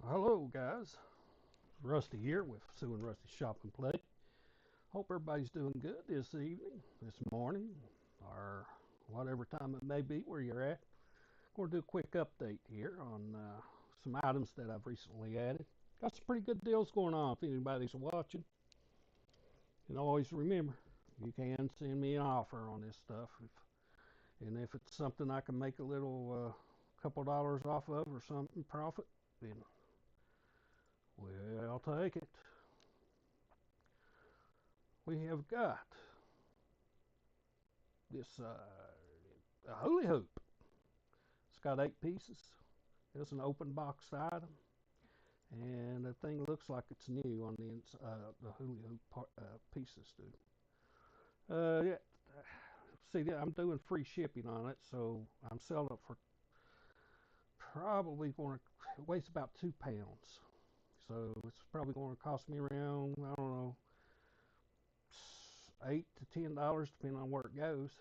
Hello guys, Rusty here with Sue and Rusty's Shop and Play. Hope everybody's doing good this evening, this morning, or whatever time it may be where you're at. I'm going to do a quick update here on some items that I've recently added. Got some pretty good deals going on if anybody's watching. And always remember, you can send me an offer on this stuff. And if it's something I can make a little couple dollars off of or something profit, then well, I'll take it. We have got this a hula hoop. It's got 8 pieces. It's an open box item, and the thing looks like it's new on the inside. The hula hoop pieces do. Yeah. See, I'm doing free shipping on it, so I'm selling it for probably going to. It weighs about 2 pounds, so it's probably going to cost me around, I don't know, $8 to $10 depending on where it goes,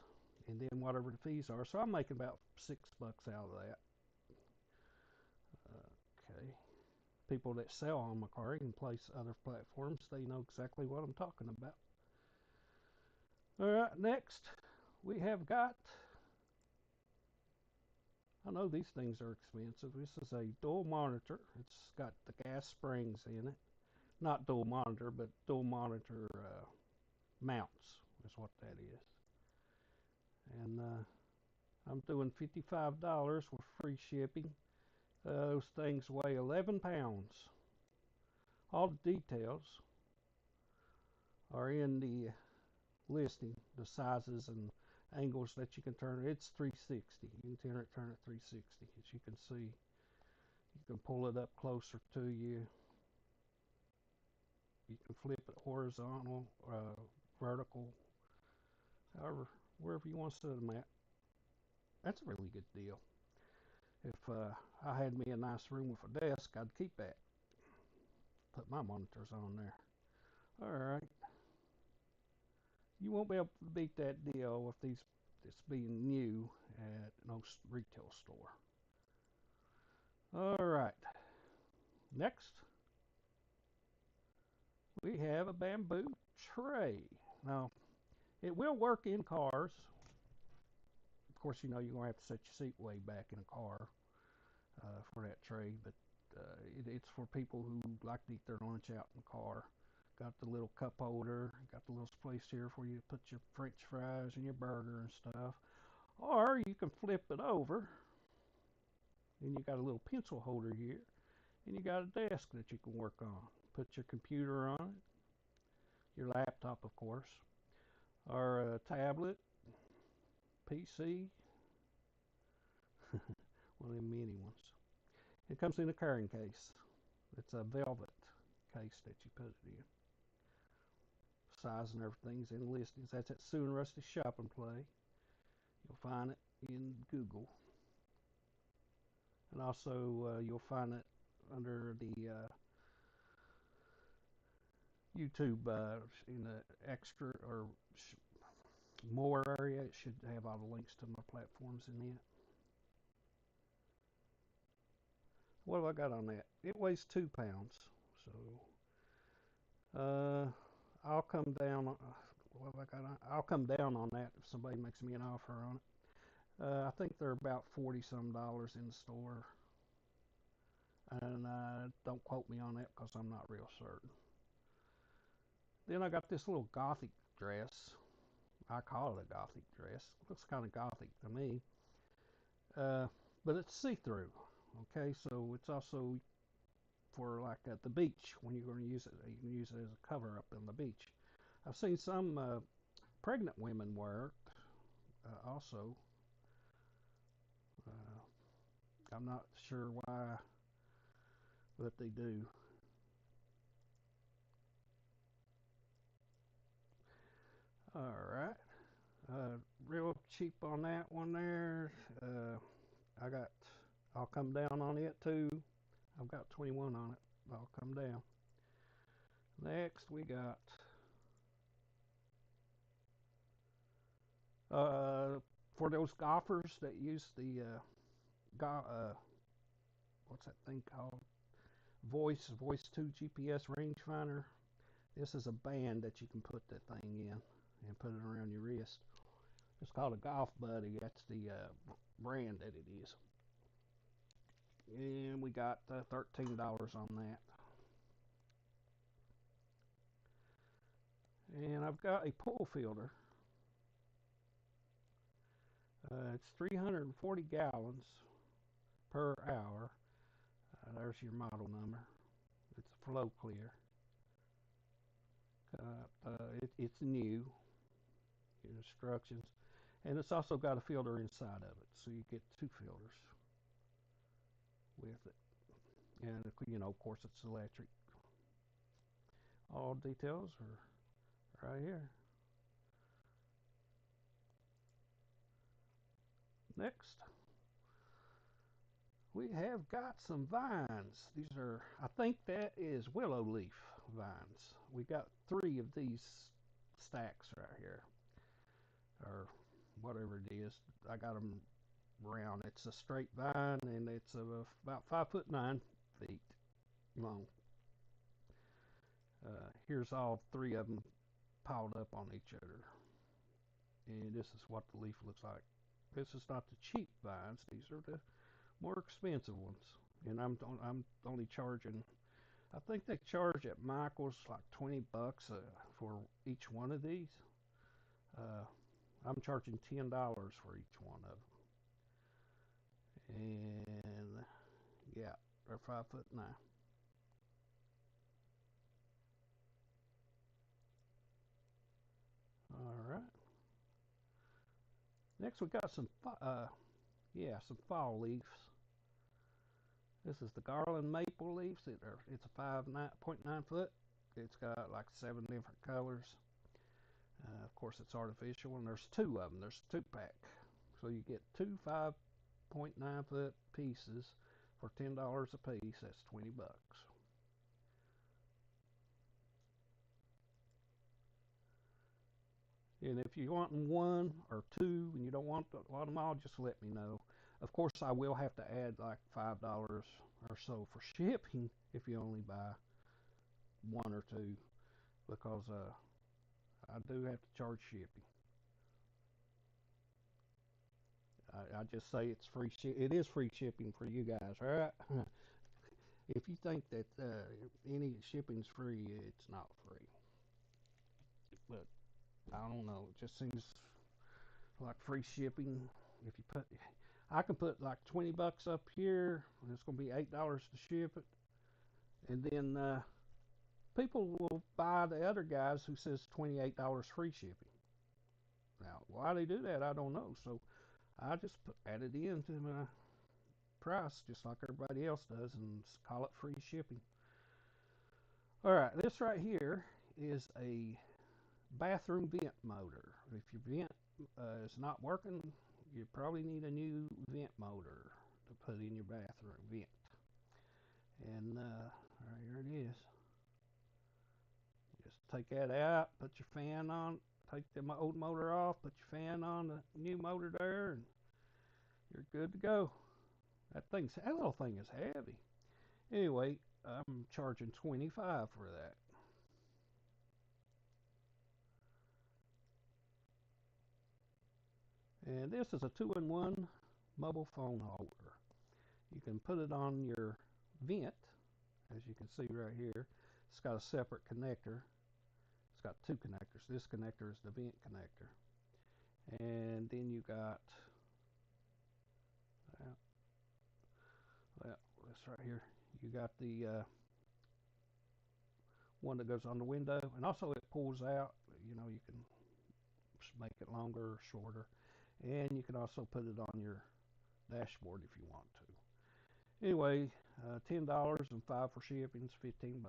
and then whatever the fees are. So I'm making about $6 out of that. Okay. People that sell on Mercari and place other platforms, they know exactly what I'm talking about. All right, next we have got, I know these things are expensive. This is a dual monitor. It's got the gas springs in it. Not dual monitor, but dual monitor mounts is what that is. And I'm doing $55 with free shipping. Those things weigh 11 pounds. All the details are in the listing, the sizes and angles that you can turn. It's 360. You can turn it 360. As you can see, you can pull it up closer to you. You can flip it horizontal, vertical, however, wherever you want to set them at. That's a really good deal. If I had me a nice room with a desk, I'd keep that. Put my monitors on there. All right. You won't be able to beat that deal with these. This being new at no retail store. All right. Next, we have a bamboo tray. Now, it will work in cars. Of course, you know you're gonna have to set your seat way back in a car for that tray, but it's for people who like to eat their lunch out in the car. Got the little cup holder, got the little place here for you to put your french fries and your burger and stuff. Or you can flip it over, and you got a little pencil holder here, and you got a desk that you can work on. Put your computer on it, your laptop, of course, or a tablet, PC, one of them mini ones. It comes in a carrying case. It's a velvet case that you put it in. Size and everything's in listings. That's at Sue and Rusty's Shop and Play. You'll find it in Google. And also you'll find it under the YouTube in the extra or more area. It should have all the links to my platforms in it. What have I got on that? It weighs 2 pounds. So I'll come down. What have I got on? I'll come down on that if somebody makes me an offer on it. I think they're about $40 some in the store. And don't quote me on that because I'm not real certain. Then I got this little gothic dress. I call it a gothic dress. It looks kind of gothic to me. But it's see-through. Okay, so it's also for like at the beach when you're going to use it. You can use it as a cover up on the beach. I've seen some pregnant women wear it also. I'm not sure why, but they do. All right. Real cheap on that one there. I'll come down on it too. I've got 21 on it. I'll come down. Next we got for those golfers that use the what's that thing called? Voice 2 GPS rangefinder. This is a band that you can put that thing in and put it around your wrist. It's called a Golf Buddy. That's the brand that it is. And we got $13 on that. And I've got a pool filter. It's 340 gallons per hour. There's your model number. It's a Flow Clear. It's new. Instructions. And it's also got a filter inside of it, so you get two filters with it. And of course, it's electric. All details are right here. Next, we have got some vines. These are, I think that is willow leaf vines. We got 3 of these stacks right here, or whatever it is. I got them round. It's a straight vine, and it's about 5'9" long. Here's all 3 of them piled up on each other, and this is what the leaf looks like. This is not the cheap vines. These are the more expensive ones, and I'm only charging. I think they charge at Michael's like $20 for each one of these. I'm charging $10 for each one of them, and yeah, they're 5'9". All right. Next, we got some some fall leaves. This is the garland maple leaves. It's a 5.9 foot. It's got like 7 different colors. Of course, it's artificial, and there's 2 of them. There's 2-pack, so you get 2 5.9 foot pieces for $10 a piece. That's $20. And if you want 1 or 2 and you don't want them all, just let me know. Of course, I will have to add like $5 or so for shipping if you only buy 1 or 2, because I do have to charge shipping. I just say it's free. It is free shipping for you guys, all right? If you think that any shipping's free, it's not free. But I don't know. It just seems like free shipping. If you put, I can put like $20 up here, and it's going to be $8 to ship it, and then people will buy the other guys who says $28 free shipping. Now, why they do that, I don't know. So I just add it into my price, just like everybody else does, and call it free shipping. All right, this right here is a bathroom vent motor. If your vent is not working, you probably need a new vent motor to put in your bathroom vent. And right here it is. Just take that out, put your fan on, take the old motor off, put your fan on the new motor there, and you're good to go. That little thing is heavy. Anyway, I'm charging $25 for that. And this is a 2-in-1 mobile phone holder. You can put it on your vent, as you can see right here. It's got a separate connector. It's got 2 connectors. This connector is the vent connector. And then you got this right here. You got the one that goes on the window, and also it pulls out. You can make it longer or shorter, and you can also put it on your dashboard if you want to. Anyway, $10 and 5 for shipping is $15.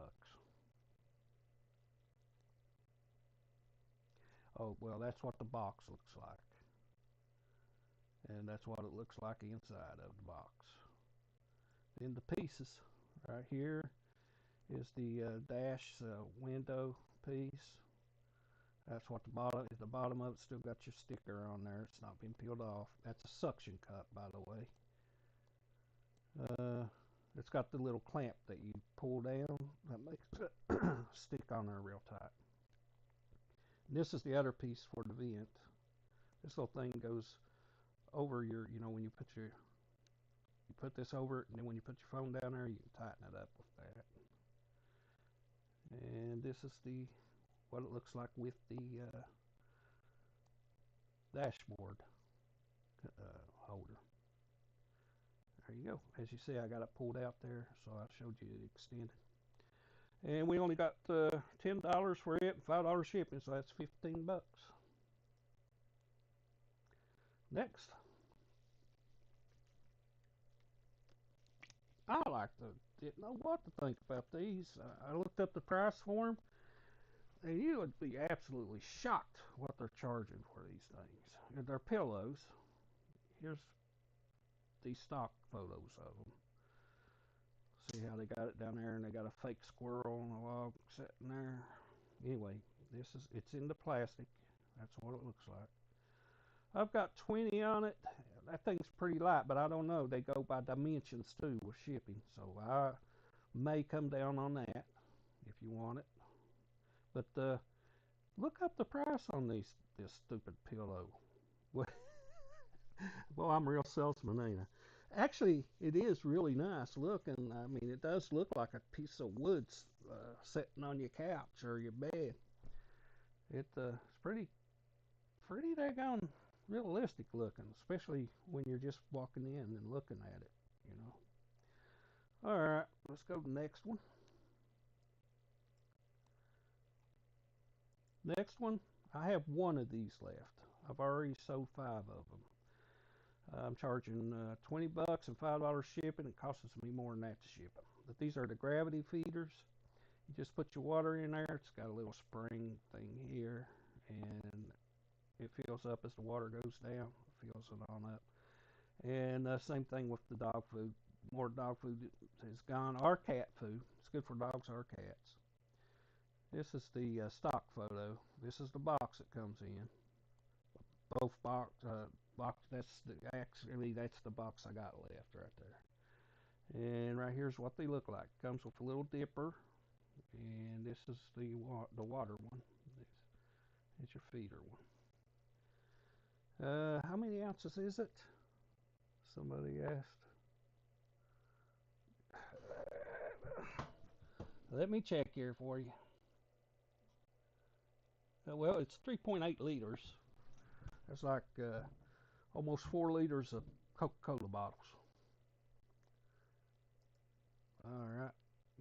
Oh, well, that's what the box looks like, and that's what it looks like inside of the box. Then the pieces right here is the dash window piece. That's what the bottom of it still got your sticker on there. It's not been peeled off. That's a suction cup, by the way. it's got the little clamp that you pull down that makes it stick on there real tight. And this is the other piece for the vent. This little thing goes over your, when you put this over it, and then when you put your phone down there, you can tighten it up with that. And this is what it looks like with the dashboard holder. There you go. As you see, I got it pulled out there, so I showed you it extended. And we only got $10 for it and $5 shipping, so that's 15 bucks. Next, didn't know what to think about these. I looked up the price for them, and you would be absolutely shocked what they're charging for these things. And they're pillows. Here's these stock photos of them. See how they got it down there, and they got a fake squirrel on the log sitting there. Anyway, it's in the plastic. That's what it looks like. I've got 20 on it. That thing's pretty light, but I don't know. They go by dimensions too with shipping, so I may come down on that if you want it. But look up the price on this stupid pillow. Well, I'm a real salesman, ain't I? Actually, it is really nice looking. I mean, it does look like a piece of wood sitting on your couch or your bed. It's pretty daggone realistic looking, especially when you're just walking in and looking at it. All right, let's go to the next one. Next one, I have one of these left. I've already sold 5 of them. I'm charging 20 bucks and $5 shipping. It costs me more than that to ship them. But these are the gravity feeders. You just put your water in there. It's got a little spring thing here, and it fills up as the water goes down. It fills it on up. And same thing with the dog food. More dog food is gone, or cat food. It's good for dogs or cats. This is the stock photo. This is the box it comes in. Both box. That's the box I got left right there. And right here's what they look like. Comes with a little dipper, and this is the water one. It's your feeder one. How many ounces is it? Somebody asked. Let me check here for you. Well, it's 3.8 liters. That's like almost 4 liters of Coca-Cola bottles. All right,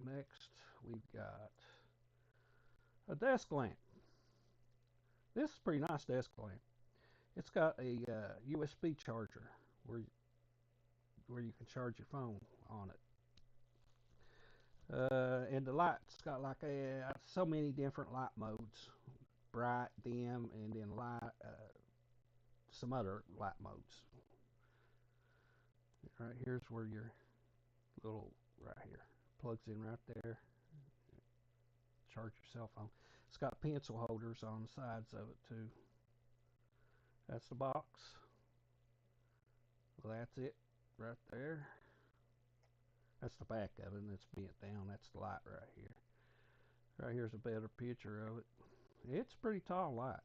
next we've got a desk lamp. This is a pretty nice desk lamp. It's got a USB charger where you can charge your phone on it. And the light's got like so many different light modes: bright, dim, and then light. Some other light modes. Right here's where your little right here plugs in right there. Charge your cell phone. It's got pencil holders on the sides of it too. That's the box. Well, that's it right there. That's the back of it, and it's bent down. That's the light right here. Right here's a better picture of it. It's a pretty tall light,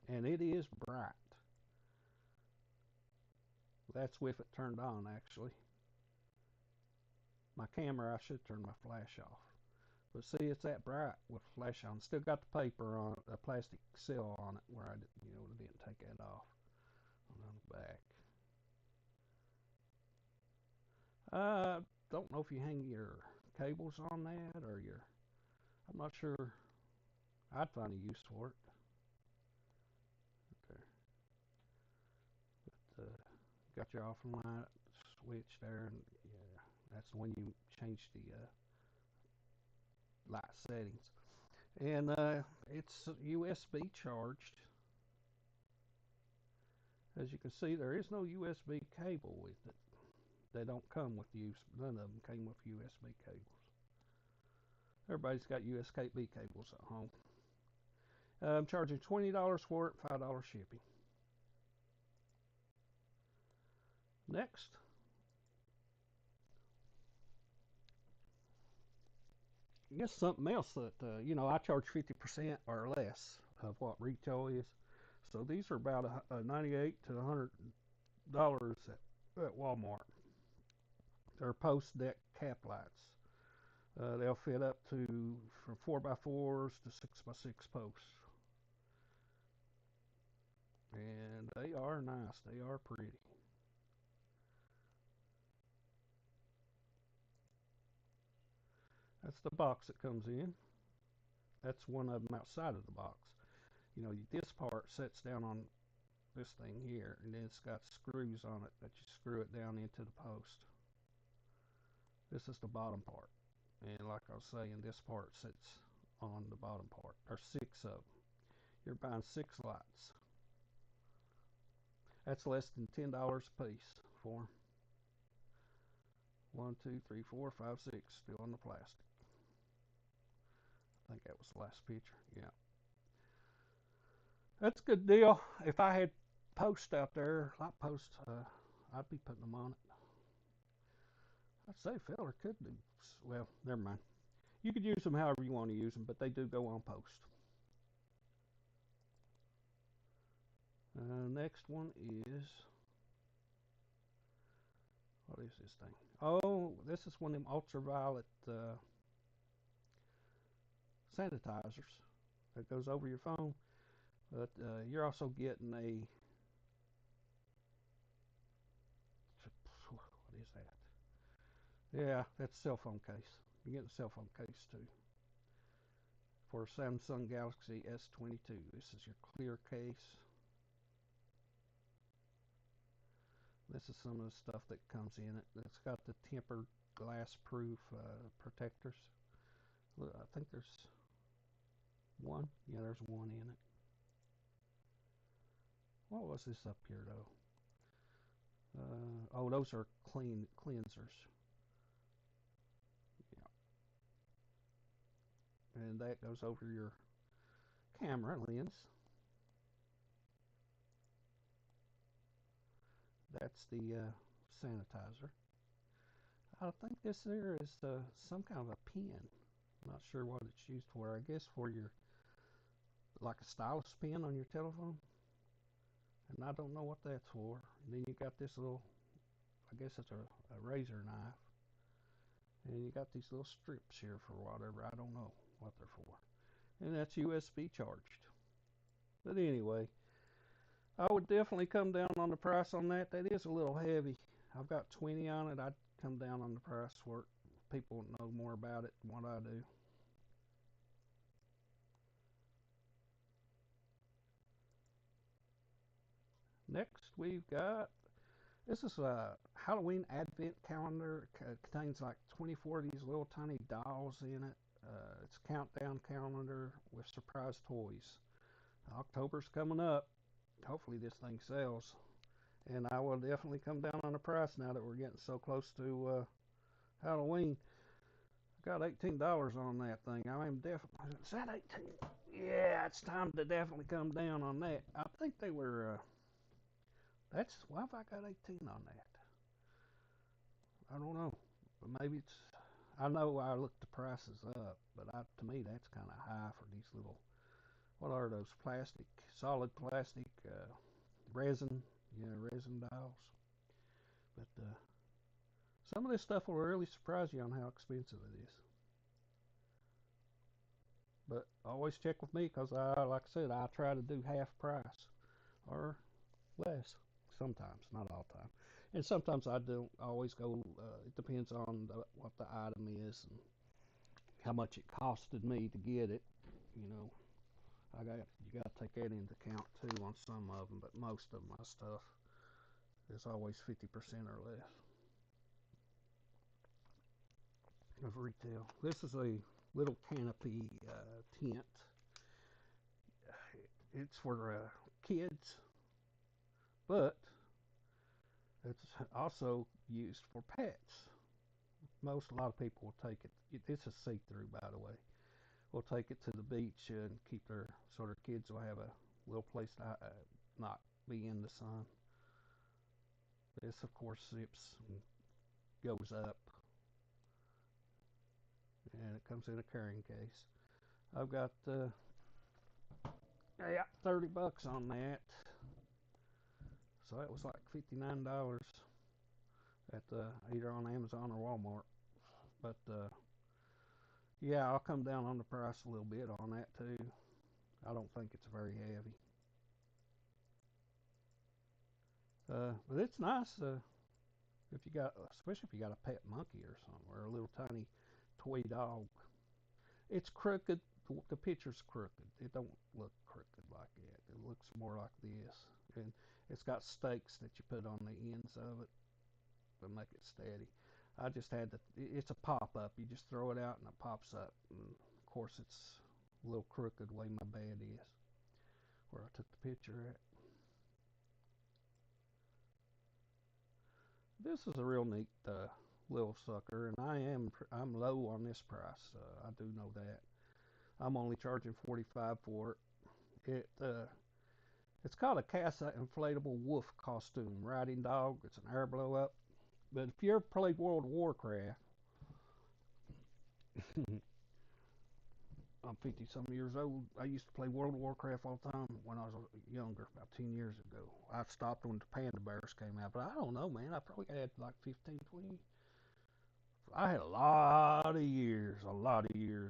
and it is bright. That's with it turned on, actually. My camera, I should turn my flash off. But see, it's that bright with flash on. Still got the paper on it, a plastic seal on it where I didn't take that off. On the back. Don't know if you hang your cables on that or I'm not sure. I'd find a use for it. Okay. But, got your off and light switch there, and yeah, that's when you change the light settings. And it's USB charged. As you can see, there is no USB cable with it. They don't come with none of them came with USB cables. Everybody's got USB cables at home. I'm charging $20 for it, $5 shipping. Next, I guess something else that, I charge 50% or less of what retail is. So these are about 98 to $100 at Walmart. They're post deck cap lights. They'll fit up to from 4x4s to 6x6 posts. And they are nice. They are pretty. That's the box that comes in. That's one of them outside of the box. This part sets down on this thing here, and then it's got screws on it that you screw it down into the post. This is the bottom part. And like I was saying, this part sits on the bottom part. There's 6 of them. You're buying 6 lights. That's less than $10 a piece for them. 1, 2, 3, 4, 5, 6, still on the plastic. I think that was the last picture. Yeah. That's a good deal. If I had posts out there, light posts, I'd be putting them on it. I'd say feller could do, well, never mind. You could use them however you want to use them, but they do go on post. Next one is, what is this thing? Oh, this is one of them ultraviolet sanitizers that goes over your phone. But you're also getting a, what is that? Yeah, that's a cell phone case. You're getting a cell phone case too. For Samsung Galaxy S22. This is your clear case. This is some of the stuff that comes in it. It's got the tempered glass proof protectors. Look, I think there's one. Yeah, there's one in it. What was this up here though? Oh, those are cleansers. Yeah. And that goes over your camera lens. That's the sanitizer. I think this there is some kind of a pen. I'm not sure what it's used for. I guess for your, like a stylus pen on your telephone. And I don't know what that's for. And then you got this little, I guess it's a razor knife. And you got these little strips here for whatever. I don't know what they're for. And that's USB charged. But anyway, I would definitely come down on the price on that. That is a little heavy. I've got 20 on it. I'd come down on the price for it. People know more about it than what I do. Next, we've got, this is a Halloween Advent calendar. It contains like 24 of these little tiny dolls in it. It's a countdown calendar with surprise toys. October's coming up. Hopefully this thing sells. And I will definitely come down on the price now that we're getting so close to Halloween. I got $18 on that thing. I mean, definitely. Is that 18? Yeah, it's time to definitely come down on that. I think they were. Why have I got 18 on that? I don't know. But maybe it's. I know I looked the prices up, but to me that's kind of high for these little. What are those plastic, solid plastic, resin? Yeah, resin dolls. But some of this stuff will really surprise you on how expensive it is. But always check with me because like I said, I try to do half price or less sometimes, not all the time. And sometimes I don't always go. It depends on what the item is and how much it costed me to get it. You know, you got to take that into account too on some of them, but most of my stuff is always 50% or less of retail. This is a little canopy tent. It's for kids, but it's also used for pets. A lot of people will take it. This is see-through, by the way. We'll take it to the beach and keep so their kids will have a little place to not be in the sun. This, of course, zips and goes up, and it comes in a carrying case. I've got yeah, $30 on that. So that was like $59 at either on Amazon or Walmart. But yeah, I'll come down on the price a little bit on that too. I don't think it's very heavy. But it's nice if you got, especially if you got a pet monkey or something, or a little tiny toy dog. It's crooked. The picture's crooked. It don't look crooked like that. It looks more like this. And it's got stakes that you put on the ends of it to make it steady. I just had to, it's a pop-up. You just throw it out and it pops up. And of course, it's a little crooked the way my bed is, where I took the picture at. This is a real neat little sucker, and I'm low on this price. I do know that. I'm only charging $45 for it. It's called a Casa inflatable wolf costume riding dog. It's an air blow up. But if you ever played World of Warcraft, I'm 50 some years old. I used to play World of Warcraft all the time when I was younger, about 10 years ago. I stopped when the Panda Bears came out, but I don't know, man. I probably had like 15, 20. I had a lot of years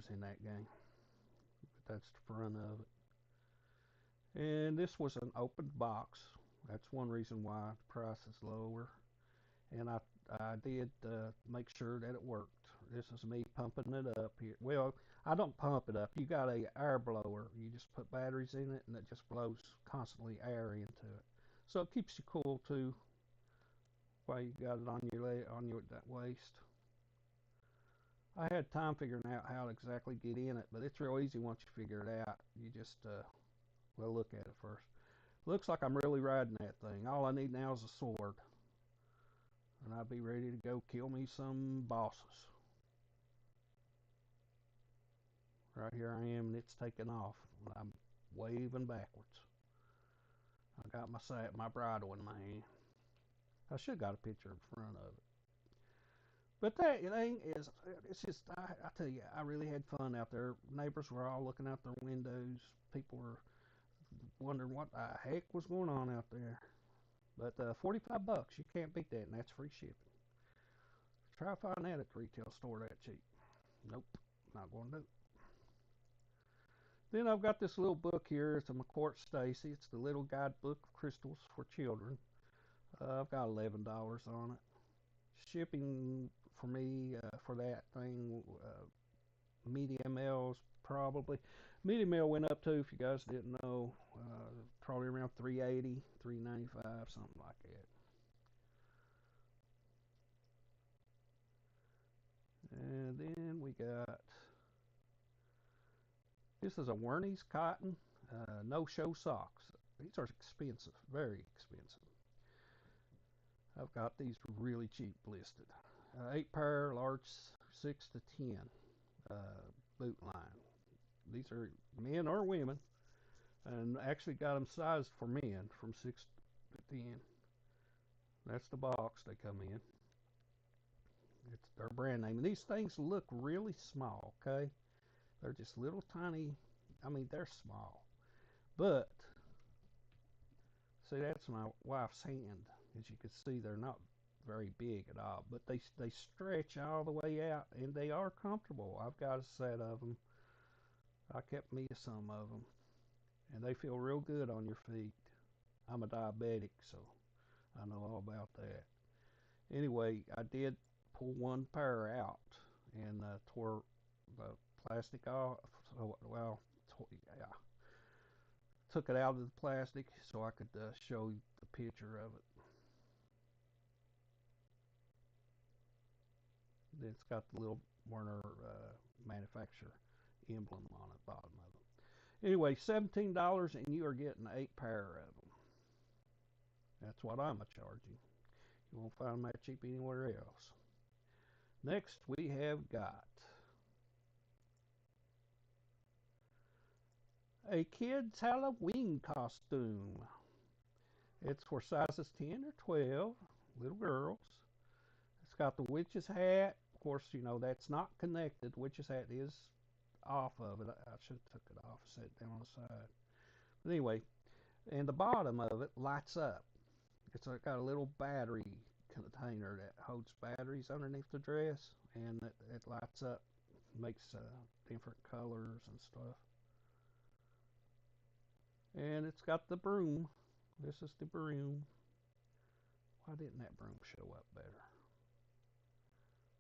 in that game. But that's the front of it. And this was an open box. That's one reason why the price is lower. And I did make sure that it worked. This is me pumping it up here. Well, I don't pump it up. You got a air blower. You just put batteries in it, and it just blows constantly air into it. So it keeps you cool too. While you got it on your that waist. I had time figuring out how to exactly get in it, but it's real easy once you figure it out. You just well, look at it first. Looks like I'm really riding that thing. All I need now is a sword, and I'll be ready to go kill me some bosses. Right here I am, and it's taking off. I'm waving backwards. I got my bridle in my hand. I should have got a picture in front of it. But that thing is, it's just, I tell you, I really had fun out there. Neighbors were all looking out their windows. People were wondering what the heck was going on out there. But $45, you can't beat that, and that's free shipping. Try to find that at the retail store that cheap. Nope, not going to do it. Then I've got this little book here. It's a McCourt Stacy. It's the Little Guidebook of Crystals for Children. I've got $11 on it. Shipping for me for that thing, medium L's probably. Medium L went up too, if you guys didn't know. Probably around $3.80, $3.95, something like that. And then we got, this is a Werny's cotton no-show socks. These are expensive, very expensive. I've got these really cheap listed. 8 pair, large 6 to 10 boot line. These are men or women, and actually got them sized for men from 6 to 10. That's the box they come in. It's their brand name. And these things look really small, okay? They're just little tiny, I mean, they're small. But, see, that's my wife's hand. As you can see, they're not very big at all. But they stretch all the way out, and they are comfortable. I've got a set of them. I kept me some of them. And they feel real good on your feet. I'm a diabetic, so I know all about that. Anyway, I did pull one pair out and tore the plastic off. So, well, yeah, took it out of the plastic so I could show you the picture of it. It's got the little Werner manufacturer emblem on the bottom of it. Anyway, $17 and you are getting 8 pair of them. That's what I'm a-charging. You won't find them that cheap anywhere else. Next, we have got a kid's Halloween costume. It's for sizes 10 or 12, little girls. It's got the witch's hat, course, you know, that's not connected, which is that is off of it. I should have took it off and set it down on the side. But anyway, and the bottom of it lights up. It's got a little battery container that holds batteries underneath the dress, and it lights up, makes different colors and stuff. And it's got the broom. This is the broom. Why didn't that broom show up better?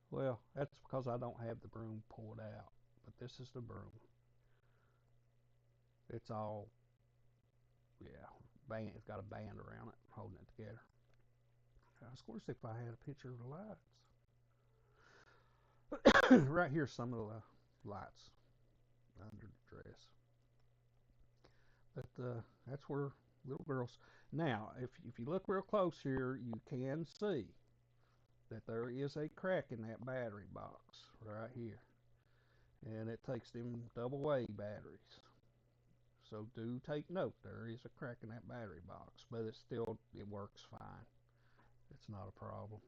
Well, that's because I don't have the broom pulled out. But this is the broom. It's all, yeah, band. It's got a band around it holding it together. Of course, if I had a picture of the lights. Right here's some of the lights under the dress. But that's where little girls. Now, if you look real close here, you can see that there is a crack in that battery box right here, and it takes them double A batteries. So do take note, there is a crack in that battery box, but it works fine. It's not a problem,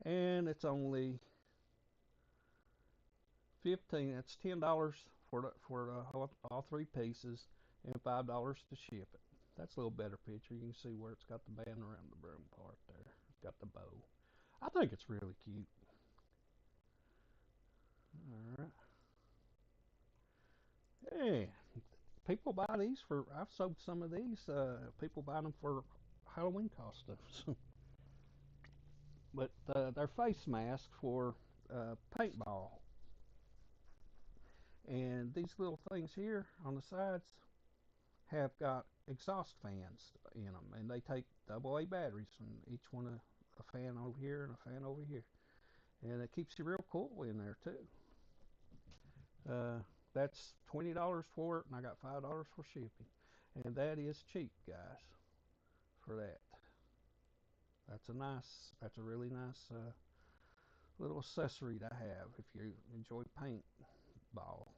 and it's only 15. That's $10 for all three pieces, and $5 to ship it. That's a little better picture. You can see where it's got the band around the broom part there. It's got the bow. I think it's really cute. All right. Yeah, people buy these for. I've sold some of these. People buy them for Halloween costumes. But they're face masks for paintball. And these little things here on the sides have got exhaust fans in them, and they take AA batteries, and each one a fan over here and a fan over here, and it keeps you real cool in there too. That's $20 for it, and I got $5 for shipping, and that is cheap, guys, for that. That's a really nice little accessory to have if you enjoy paintball.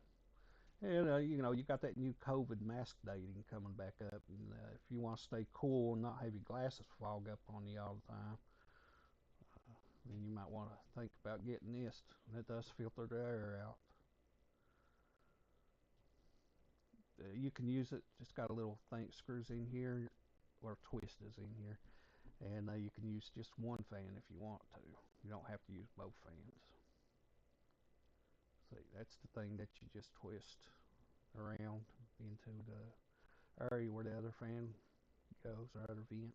And you know, you got that new COVID mask dating coming back up, and if you want to stay cool and not have your glasses fog up on you all the time, then you might want to think about getting this. And it does filter the air out. You can use it. Just got a little thing that screws in here, or twist is in here, and you can use just one fan if you want to. You don't have to use both fans. See, that's the thing that you just twist around into the area where the other fan goes, or other vent.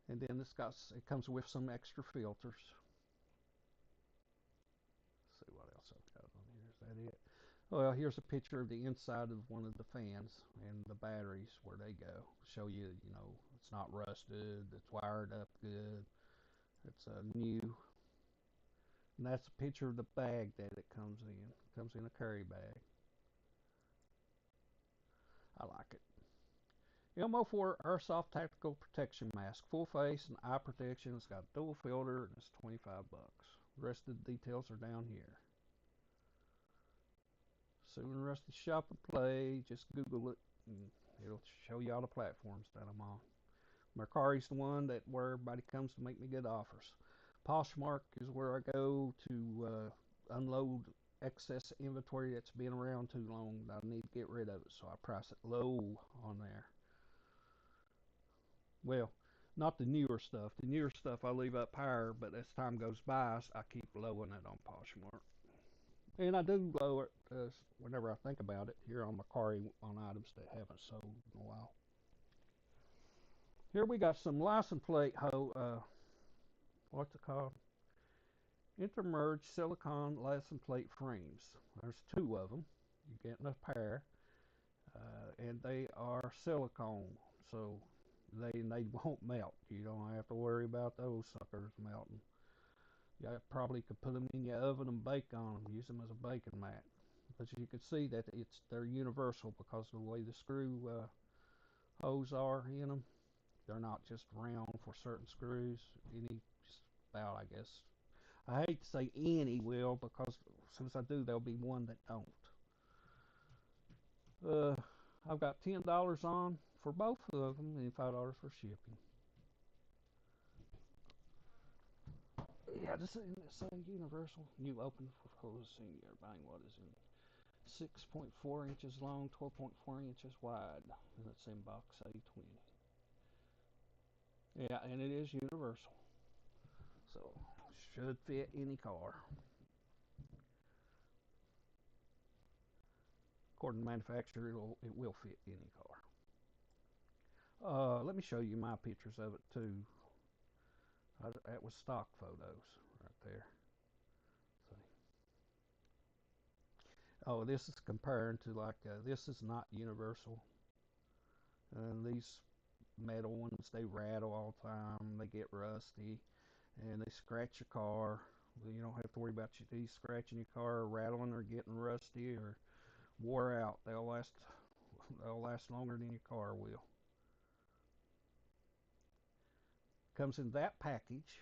And then it comes with some extra filters. Let's see what else I've got on here. Is that it? Well, here's a picture of the inside of one of the fans and the batteries where they go. Show you, you know, it's not rusted. It's wired up good. It's new. And that's a picture of the bag that it comes in. It comes in a carry bag. I like it. MO4 Airsoft Tactical Protection Mask. Full face and eye protection. It's got dual filter and it's 25 bucks. The rest of the details are down here. So when the rest of the shop and play, just Google it and it'll show you all the platforms that I'm on. Mercari's the one where everybody comes to make me good offers. Poshmark is where I go to unload excess inventory that's been around too long that I need to get rid of it, so I price it low on there. Well, not the newer stuff. The newer stuff I leave up higher, but as time goes by, I keep lowering it on Poshmark. And I do lower it whenever I think about it here on Mercari on items that haven't sold in a while. Here we got some license plate what's it called? Intermerged silicone license plate frames. There's two of them. You're getting a pair, and they are silicone, so they won't melt. You don't have to worry about those suckers melting. You probably could put them in your oven and bake on them. Use them as a baking mat. But you can see that they're universal because of the way the screw holes are in them. They're not just round for certain screws. Just about, I guess. I hate to say any will because as soon as I do, there'll be one that don't. I've got $10 on for both of them and $5 for shipping. Yeah. Yeah, this is universal. New open for senior buying what is in 6.4 inches long, 12.4 inches wide. And it's in box A20. Yeah, and it is universal. So should fit any car. According to the manufacturer, it will fit any car. Let me show you my pictures of it too. That was stock photos right there. See. Oh, this is comparing to like this is not universal. And these metal ones, they rattle all the time. They get rusty, and they scratch your car. You don't have to worry about these scratching your car, or rattling, or getting rusty, or wore out. They'll last. They'll last longer than your car will. Comes in that package,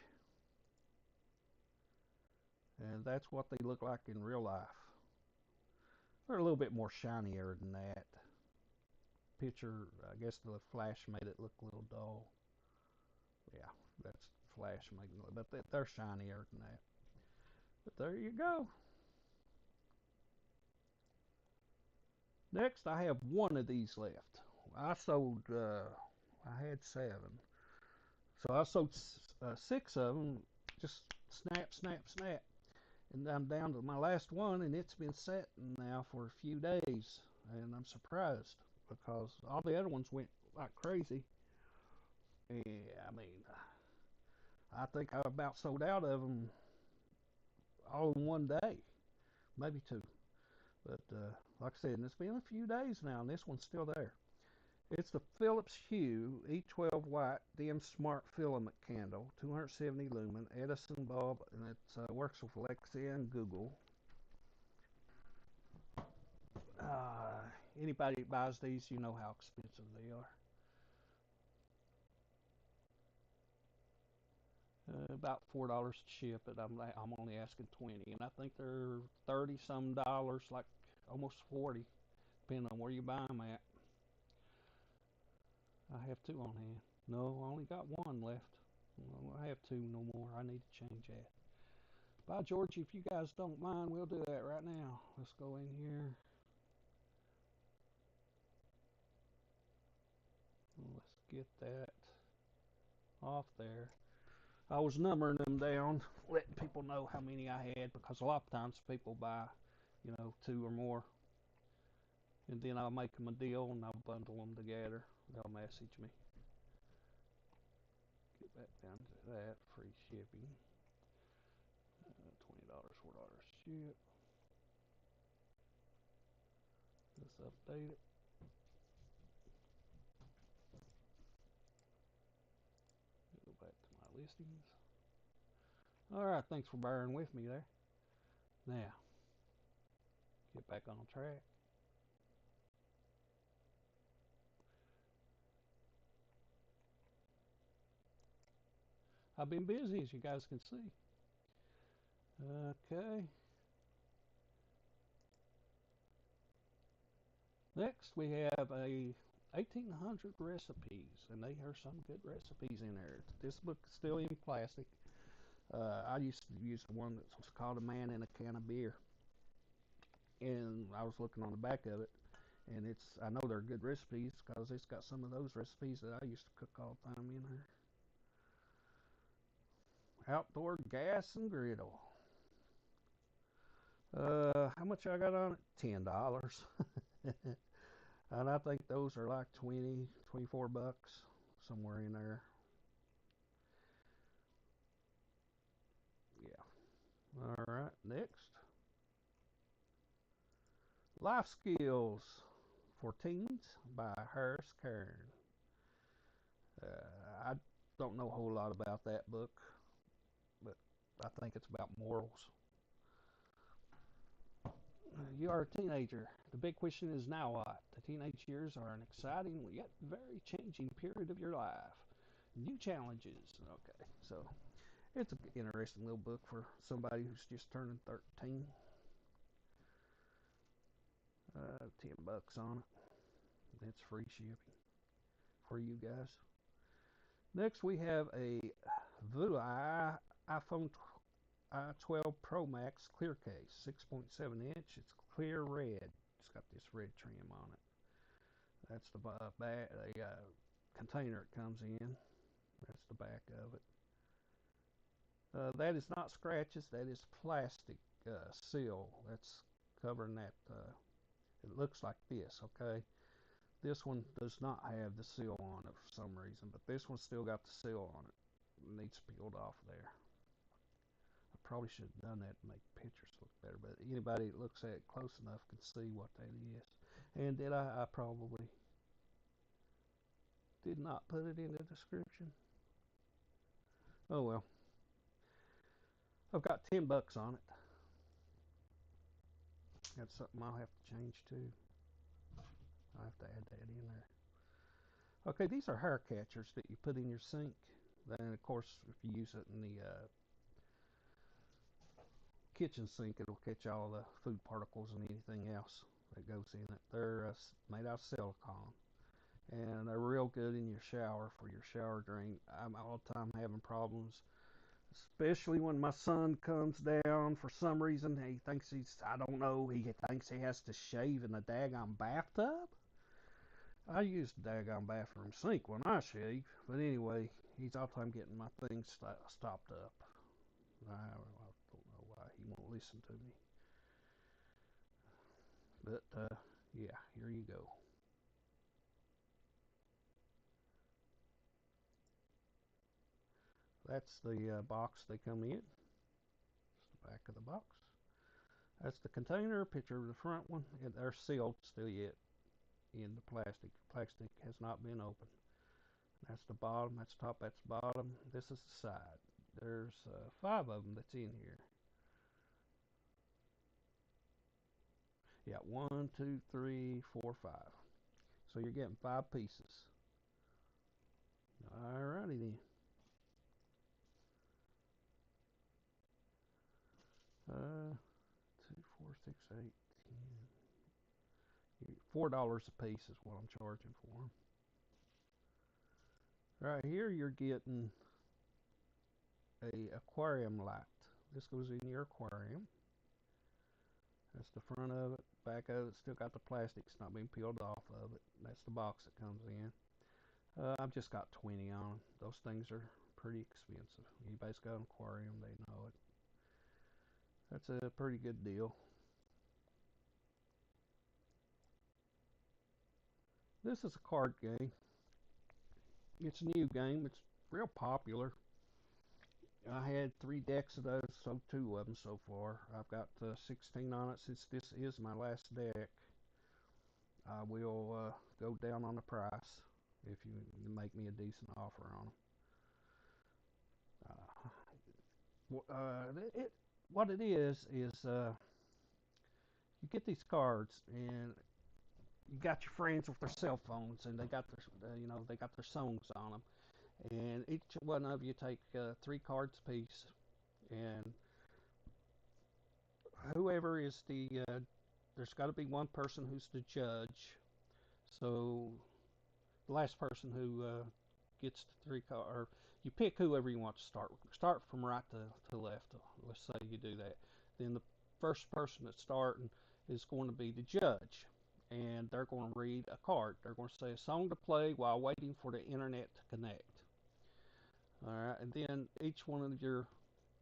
and that's what they look like in real life. They're a little bit more shinier than that. Picture, I guess the flash made it look a little dull. Yeah, that's flash making it, but they're shinier than that. But there you go. Next, I have one of these left. I sold, I had 7. So I sold 6 of them, just snap, snap, snap. And I'm down to my last one, and it's been sitting now for a few days. And I'm surprised because all the other ones went like crazy. Yeah, I mean, I think I about sold out of them all in one day, maybe 2. But like I said, it's been a few days now, and this one's still there. It's the Philips Hue E12 White Dim Smart Filament Candle, 270 lumen, Edison bulb, and it works with Alexa and Google. Anybody that buys these, you know how expensive they are. About $4 to ship it. I'm only asking 20, and I think they're 30 some dollars, like almost 40, depending on where you buy them at. I have 2 on hand. No, I only got 1 left. No, I have 2 no more. I need to change that. By George, if you guys don't mind, we'll do that right now. Let's go in here. Let's get that off there. I was numbering them down, letting people know how many I had, because a lot of times people buy, 2 or more, and then I'll make them a deal and I'll bundle them together. They'll message me. Get that down to that. Free shipping. $20, $4 ship. Let's update it. Go back to my listings. All right, thanks for bearing with me there. Now, get back on track. I've been busy, as you guys can see. Okay. Next, we have a 1800 recipes, and they are some good recipes in there. This book is still in plastic. I used to use the one that was called A Man in a Can of Beer, and I was looking on the back of it, and I know they're good recipes because it's got some of those recipes that I used to cook all the time in there. Outdoor gas and griddle. How much I got on it? $10. And I think those are like 20, 24 bucks, somewhere in there. Yeah. All right, next. Life Skills for Teens by Harris Kern. I don't know a whole lot about that book, but I think it's about morals. You are a teenager. The big question is now what? The teenage years are an exciting yet very changing period of your life. New challenges. Okay, so it's an interesting little book for somebody who's just turning 13. 10 bucks on it. It's free shipping for you guys. Next, we have a iPhone I-12 Pro Max clear case, 6.7 inch. It's clear red. It's got this red trim on it. That's the container it comes in. That's the back of it. That is not scratches. That is plastic seal. That's covering that. It looks like this, okay? This one does not have the seal on it for some reason, but this one's still got the seal on it. It needs peeled off there. I probably should have done that to make pictures look better, but anybody that looks at it close enough can see what that is. And did I probably did not put it in the description. Oh well. I've got $10 on it. That's something I'll have to change too. I'll have to add that in there. Okay, these are hair catchers that you put in your sink. Then, of course, if you use it in the kitchen sink, it'll catch all the food particles and anything else that goes in it. They're made out of silicone, and they're real good in your shower for your shower drain. I'm all the time having problems, especially when my son comes down. For some reason, he thinks I don't know, he thinks he has to shave in the daggone bathtub. I use the daggone bathroom sink when I shave, but anyway, he's all the time getting my things stopped up. I don't know why he won't listen to me. But, yeah, here you go. That's the box they come in. It's the back of the box. That's the container, picture of the front one. And they're sealed still yet in the plastic. Plastic has not been opened. That's the bottom, that's top, that's bottom. This is the side. There's 5 of them that's in here. Yeah, 1, 2, 3, 4, 5. So you're getting 5 pieces. Alrighty then. Uh, 2, 4, 6, 8, 10. $4 a piece is what I'm charging for them. Right here you're getting a aquarium light. This goes in your aquarium. That's the front of it. Back of it still got the plastic. It's not being peeled off of it. That's the box that comes in. I've just got 20 on them. Those things are pretty expensive. Anybody's got an aquarium, they know it. That's a pretty good deal. This is a card game. It's a new game. It's real popular. I had 3 decks of those, so 2 of them so far. I've got 16 on it. Since this is my last deck, I will go down on the price if you make me a decent offer on them. What it is you get these cards and you got your friends with their cell phones and they got their they got their songs on them, and each one of you take 3 cards apiece, and whoever is there's got to be one person who's the judge. So the last person who gets the 3 cards, or you pick whoever you want to start. Start from right to left. Let's say you do that. Then the first person that's starting is going to be the judge, and they're going to read a card. They're going to say a song to play while waiting for the internet to connect. All right, and then each one of your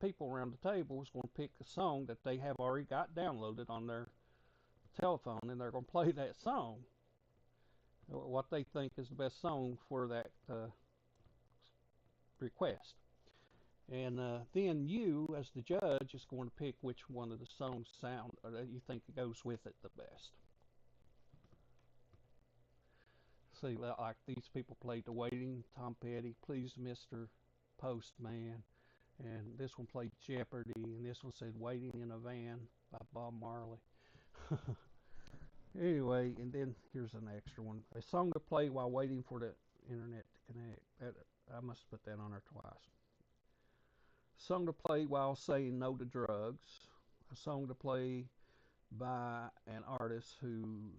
people around the table is going to pick a song that they have already got downloaded on their telephone, and they're going to play that song, what they think is the best song for that request. And then you, as the judge, is going to pick which one of the songs sound or that you think goes with it the best. See, like these people played The Waiting, Tom Petty, Please Mr. Postman, and this one played Jeopardy, and this one said Waiting in a Van by Bob Marley. Anyway, and then here's an extra one. A song to play while waiting for the internet to connect. I must put that on there twice. Song to play while saying no to drugs. A song to play by an artist who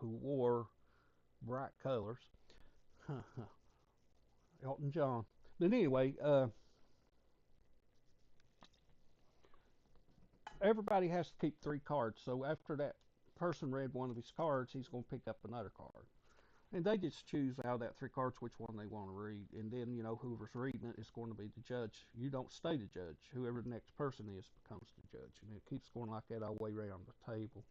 wore bright colors. Elton John. But anyway, everybody has to keep 3 cards. So after that person read one of his cards, he's going to pick up another card. And they just choose out of that 3 cards which one they want to read. And then, whoever's reading it is going to be the judge. You don't stay the judge. Whoever the next person is becomes the judge. And it keeps going like that all the way around the table.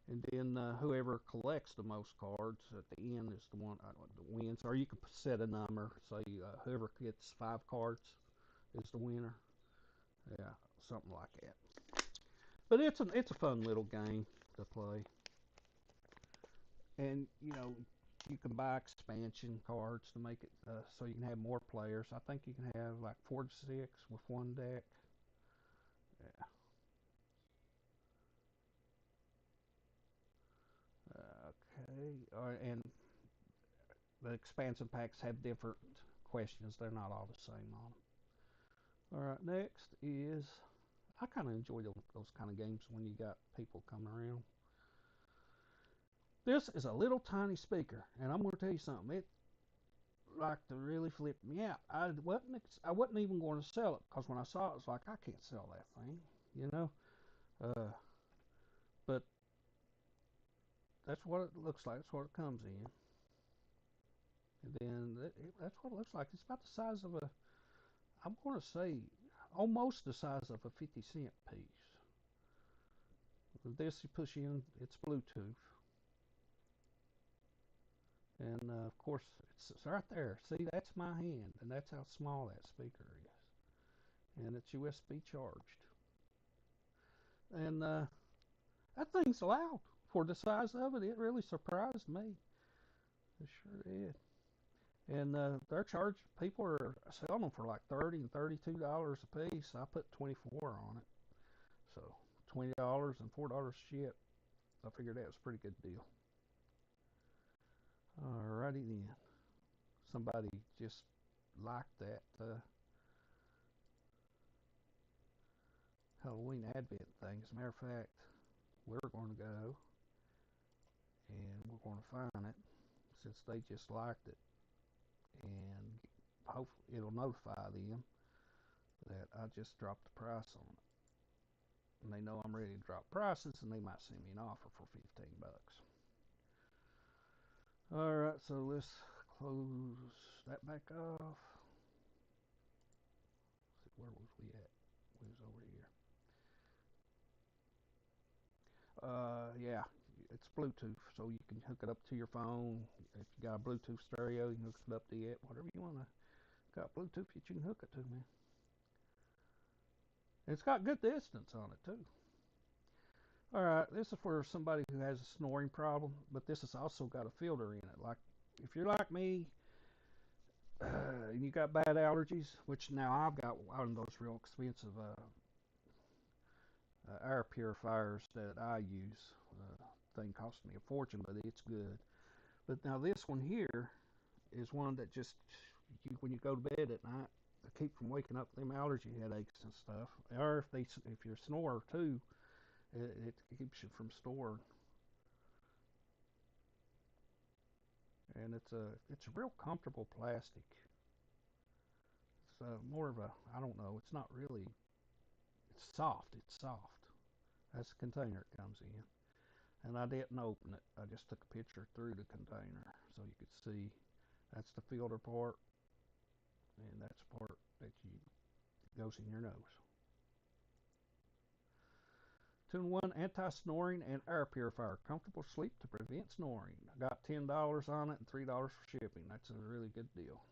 And then whoever collects the most cards at the end is the one that wins. Or you can set a number. Say whoever gets 5 cards is the winner. Yeah, something like that. But it's a fun little game to play. And you can buy expansion cards to make it so you can have more players. I think you can have like 4 to 6 with one deck. Yeah. Okay. And the expansion packs have different questions. They're not all the same on them. All right. Next is I kind of enjoy those kind of games when you got people coming around. This is a little tiny speaker, and I'm going to tell you something. It like to really flip me out. I wasn't even going to sell it because when I saw it, I was like, I can't sell that thing, you know. Uh, but that's what it looks like. That's what it comes in, and then that's what it looks like. It's about the size of a, I'm going to say, almost the size of a 50-cent piece. This you push in, it's Bluetooth, and of course it's right there. See, that's my hand, and that's how small that speaker is, and it's USB charged, and that thing's loud for the size of it. It really surprised me. It sure did. And they're charging. People are selling them for like $30 and $32 a piece. I put 24 on it, so $20 and $4 ship. I figured that was a pretty good deal. Alrighty then. Somebody just liked that Halloween Advent thing. As a matter of fact, we're going to go and we're going to find it since they just liked it, and hopefully it'll notify them that I just dropped the price on it. And they know I'm ready to drop prices, and they might send me an offer for 15 bucks. Alright, so let's close that back off. Let's see, where was we at? We was over here. Yeah, it's Bluetooth, so you can hook it up to your phone. If you got a Bluetooth stereo, you can hook it up to it. Whatever you want to. Got Bluetooth, you can hook it to, man. It's got good distance on it too. Alright, this is for somebody who has a snoring problem, but this has also got a filter in it. Like, if you're like me, and you got bad allergies, which now I've got one of those real expensive air purifiers that I use. Thing cost me a fortune, but it's good. But now this one here is one that just, when you go to bed at night, keep from waking up them allergy headaches and stuff. Or if you're a snorer too, it keeps you from storing. And it's a real comfortable plastic. It's more of a, I don't know, it's not really, it's soft. It's soft. That's the container it comes in. And I didn't open it. I just took a picture through the container so you could see. That's the filter part, and that's the part that goes in your nose. 2-in-1 anti-snoring and air purifier. Comfortable sleep to prevent snoring. I got $10 on it and $3 for shipping. That's a really good deal.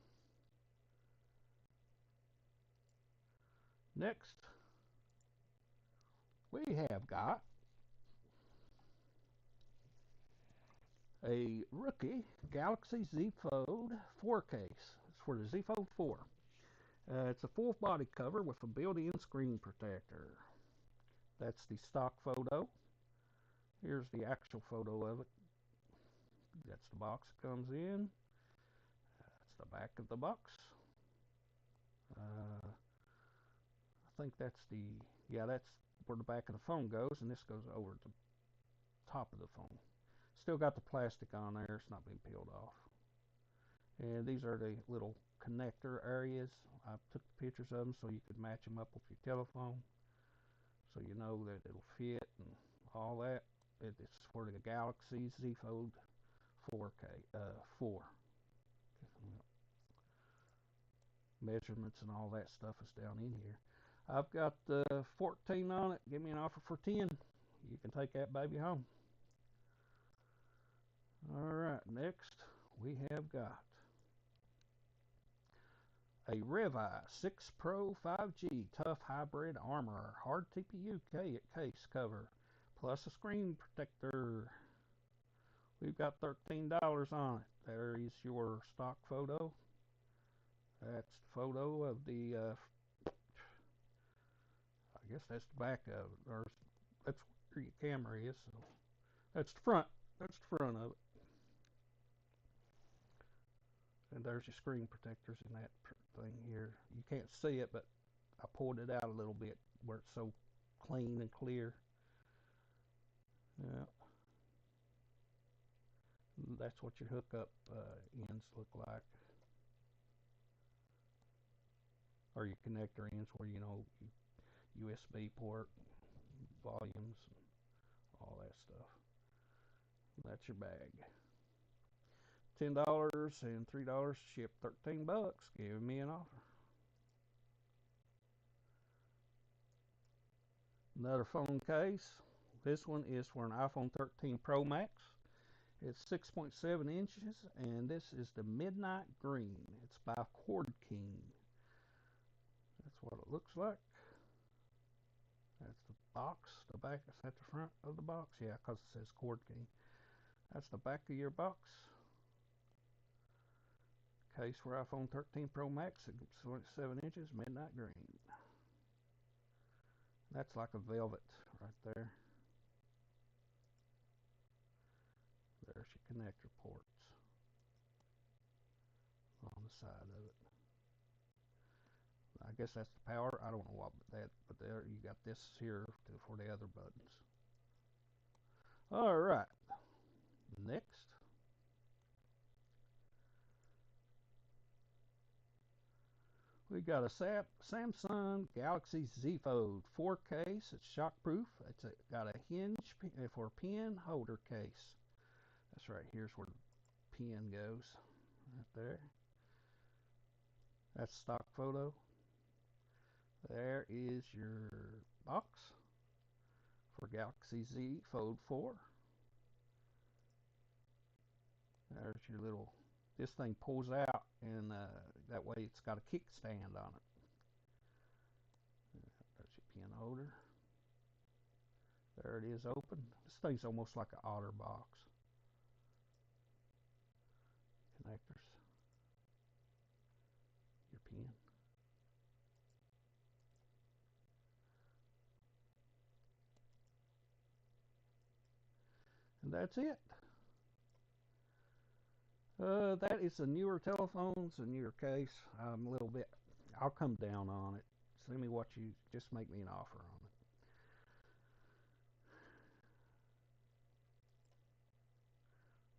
Next, we have got a rookie Galaxy Z Fold 4 case. It's for the Z Fold 4. It's a full body cover with a built-in screen protector. That's the stock photo. Here's the actual photo of it. That's the box it comes in. That's the back of the box. I think that's that's where the back of the phone goes, and this goes over the top of the phone. Still got the plastic on there. It's not been peeled off. And these are the little connector areas. I took pictures of them so you could match them up with your telephone. so you know that it'll fit and all that. It's for the Galaxy Z Fold 4K 4. Measurements and all that stuff is down in here. I've got 14 on it. Give me an offer for 10. You can take that baby home. Alright, next we have got a Revi 6 Pro 5G Tough Hybrid Armor Hard TPU case cover plus a screen protector. We've got $13 on it. There is your stock photo. That's the photo of the, I guess that's the back of it, or that's where your camera is. So that's the front. That's the front of it. And there's your screen protectors in that thing here. You can't see it, but I pulled it out a little bit where it's so clean and clear. Yeah. That's what your hookup ends look like. Or your connector ends where, you know, USB port, volumes, all that stuff. That's your bag. $10 and $3 ship. $13. Give me an offer. Another phone case. This one is for an iPhone 13 Pro Max. It's 6.7 inches, and this is the Midnight Green. It's by Cord King. That's what it looks like. That's the box. The back is at the front of the box. Yeah, because it says Cord King. That's the back of your box. Case for iPhone 13 Pro Max. It's 27 inches, Midnight Green. That's like a velvet right there. There's your connector ports on the side of it. I guess that's the power. I don't know what that, but there you got this here for the other buttons. All right. Next, we got a Samsung Galaxy Z Fold 4 case. It's shockproof. It's got a hinge for a pen holder case. That's right. Here's where the pen goes. Right there. That's stock photo. There is your box for Galaxy Z Fold 4. There's your little, this thing pulls out, and that way it's got a kickstand on it. There's your pen holder. There it is open. This thing's almost like an otter box. Connectors. Your pen. And that's it. That is the newer telephones, a newer case. I'm a little bit, I'll come down on it. Send me what you, just make me an offer on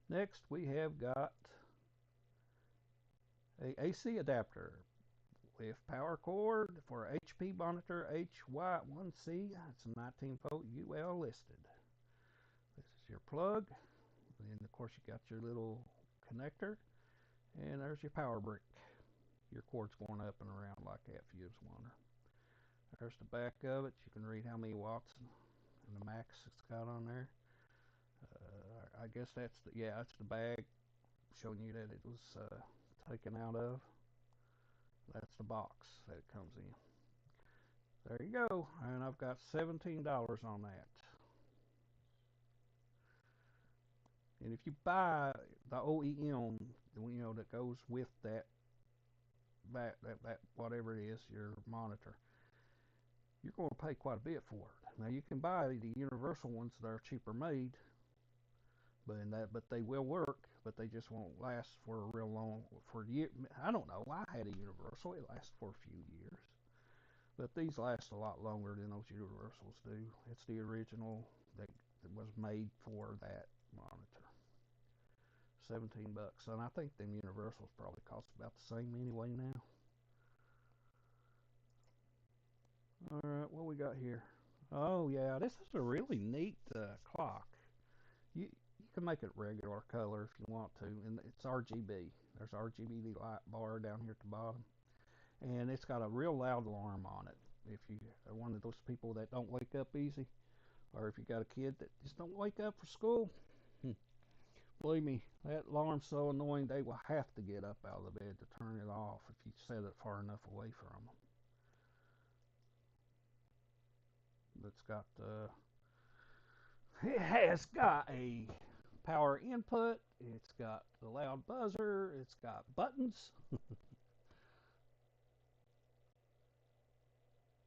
it. Next, we have got a AC adapter with power cord for HP monitor HY1C. It's a 19 volt UL listed. This is your plug. And of course you got your little connector, and there's your power brick. Your cord's going up and around like that if you was wondering. There's the back of it. You can read how many watts and the max it's got on there. I guess that's the, yeah, that's the bag showing you that it was taken out of. That's the box that it comes in. There you go, and I've got $17 on that. And if you buy the OEM, you know, that goes with that whatever it is, your monitor, you're going to pay quite a bit for it. Now you can buy the universal ones that are cheaper made, but they will work, but they just won't last for a real long, for a year. I don't know. I had a universal. It lasted for a few years, but these last a lot longer than those universals do. It's the original that was made for that monitor. 17 bucks, and I think them universals probably cost about the same anyway now. All right, what we got here? Oh yeah, this is a really neat clock. You can make it regular color if you want to, and it's RGB. There's RGB light bar down here at the bottom, and it's got a real loud alarm on it. If you are one of those people that don't wake up easy, or if you got a kid that just don't wake up for school, believe me, that alarm's so annoying they will have to get up out of the bed to turn it off if you set it far enough away from them. It's got it has got a power input. It's got the loud buzzer. It's got buttons.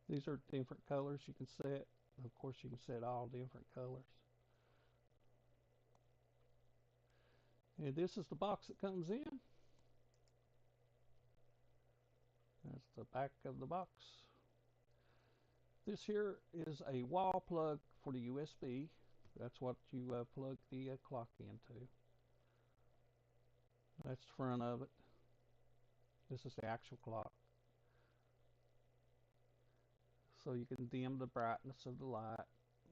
These are different colors you can set. Of course, you can set all different colors. And this is the box that comes in. That's the back of the box. This here is a wall plug for the USB. That's what you plug the clock into. That's the front of it. This is the actual clock. So you can dim the brightness of the light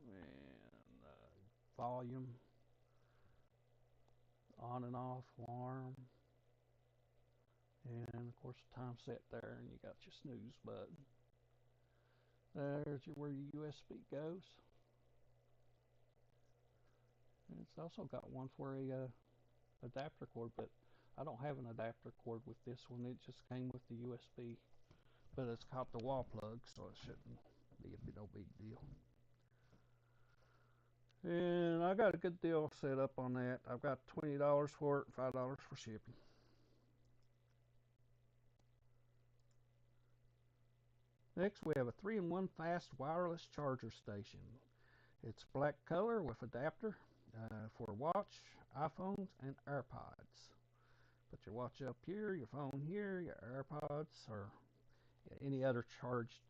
and volume, on and off, warm, and of course the time set there, and you got your snooze button. There's where your USB goes. And it's also got one for a adapter cord, but I don't have an adapter cord with this one. It just came with the USB, but it's got the wall plug, so it shouldn't be no big deal. And I got a good deal set up on that. I've got $20 for it and $5 for shipping. Next, we have a 3-in-1 fast wireless charger station. It's black color with adapter for watch, iPhones, and AirPods. Put your watch up here, your phone here, your AirPods, or any other charged.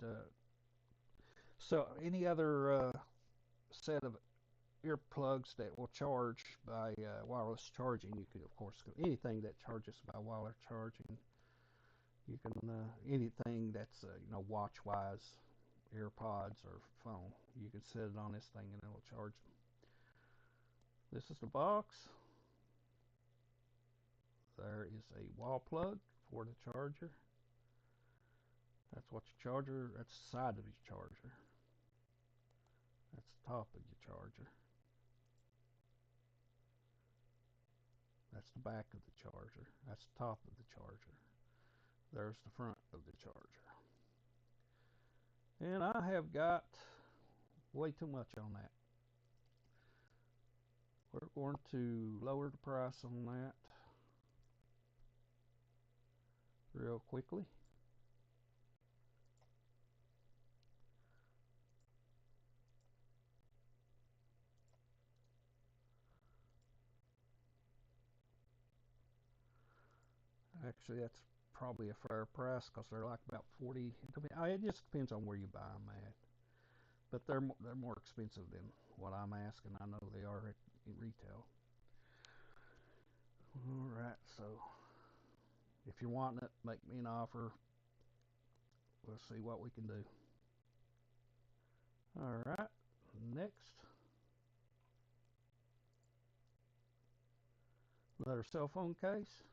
So any other set of earplugs that will charge by wireless charging. You can, of course, anything that charges by wireless charging. You can anything that's watch-wise, AirPods or phone. You can set it on this thing and it'll charge them. This is the box. There is a wall plug for the charger. That's what your charger. That's the side of your charger. That's the top of your charger. That's the back of the charger. That's the top of the charger. There's the front of the charger. And I have got way too much on that. We're going to lower the price on that real quickly. Actually, that's probably a fair price because they're like about 40. It just depends on where you buy them at. But they're more expensive than what I'm asking. I know they are at retail. All right, so if you're wanting it, make me an offer. We'll see what we can do. All right, next. Another cell phone case.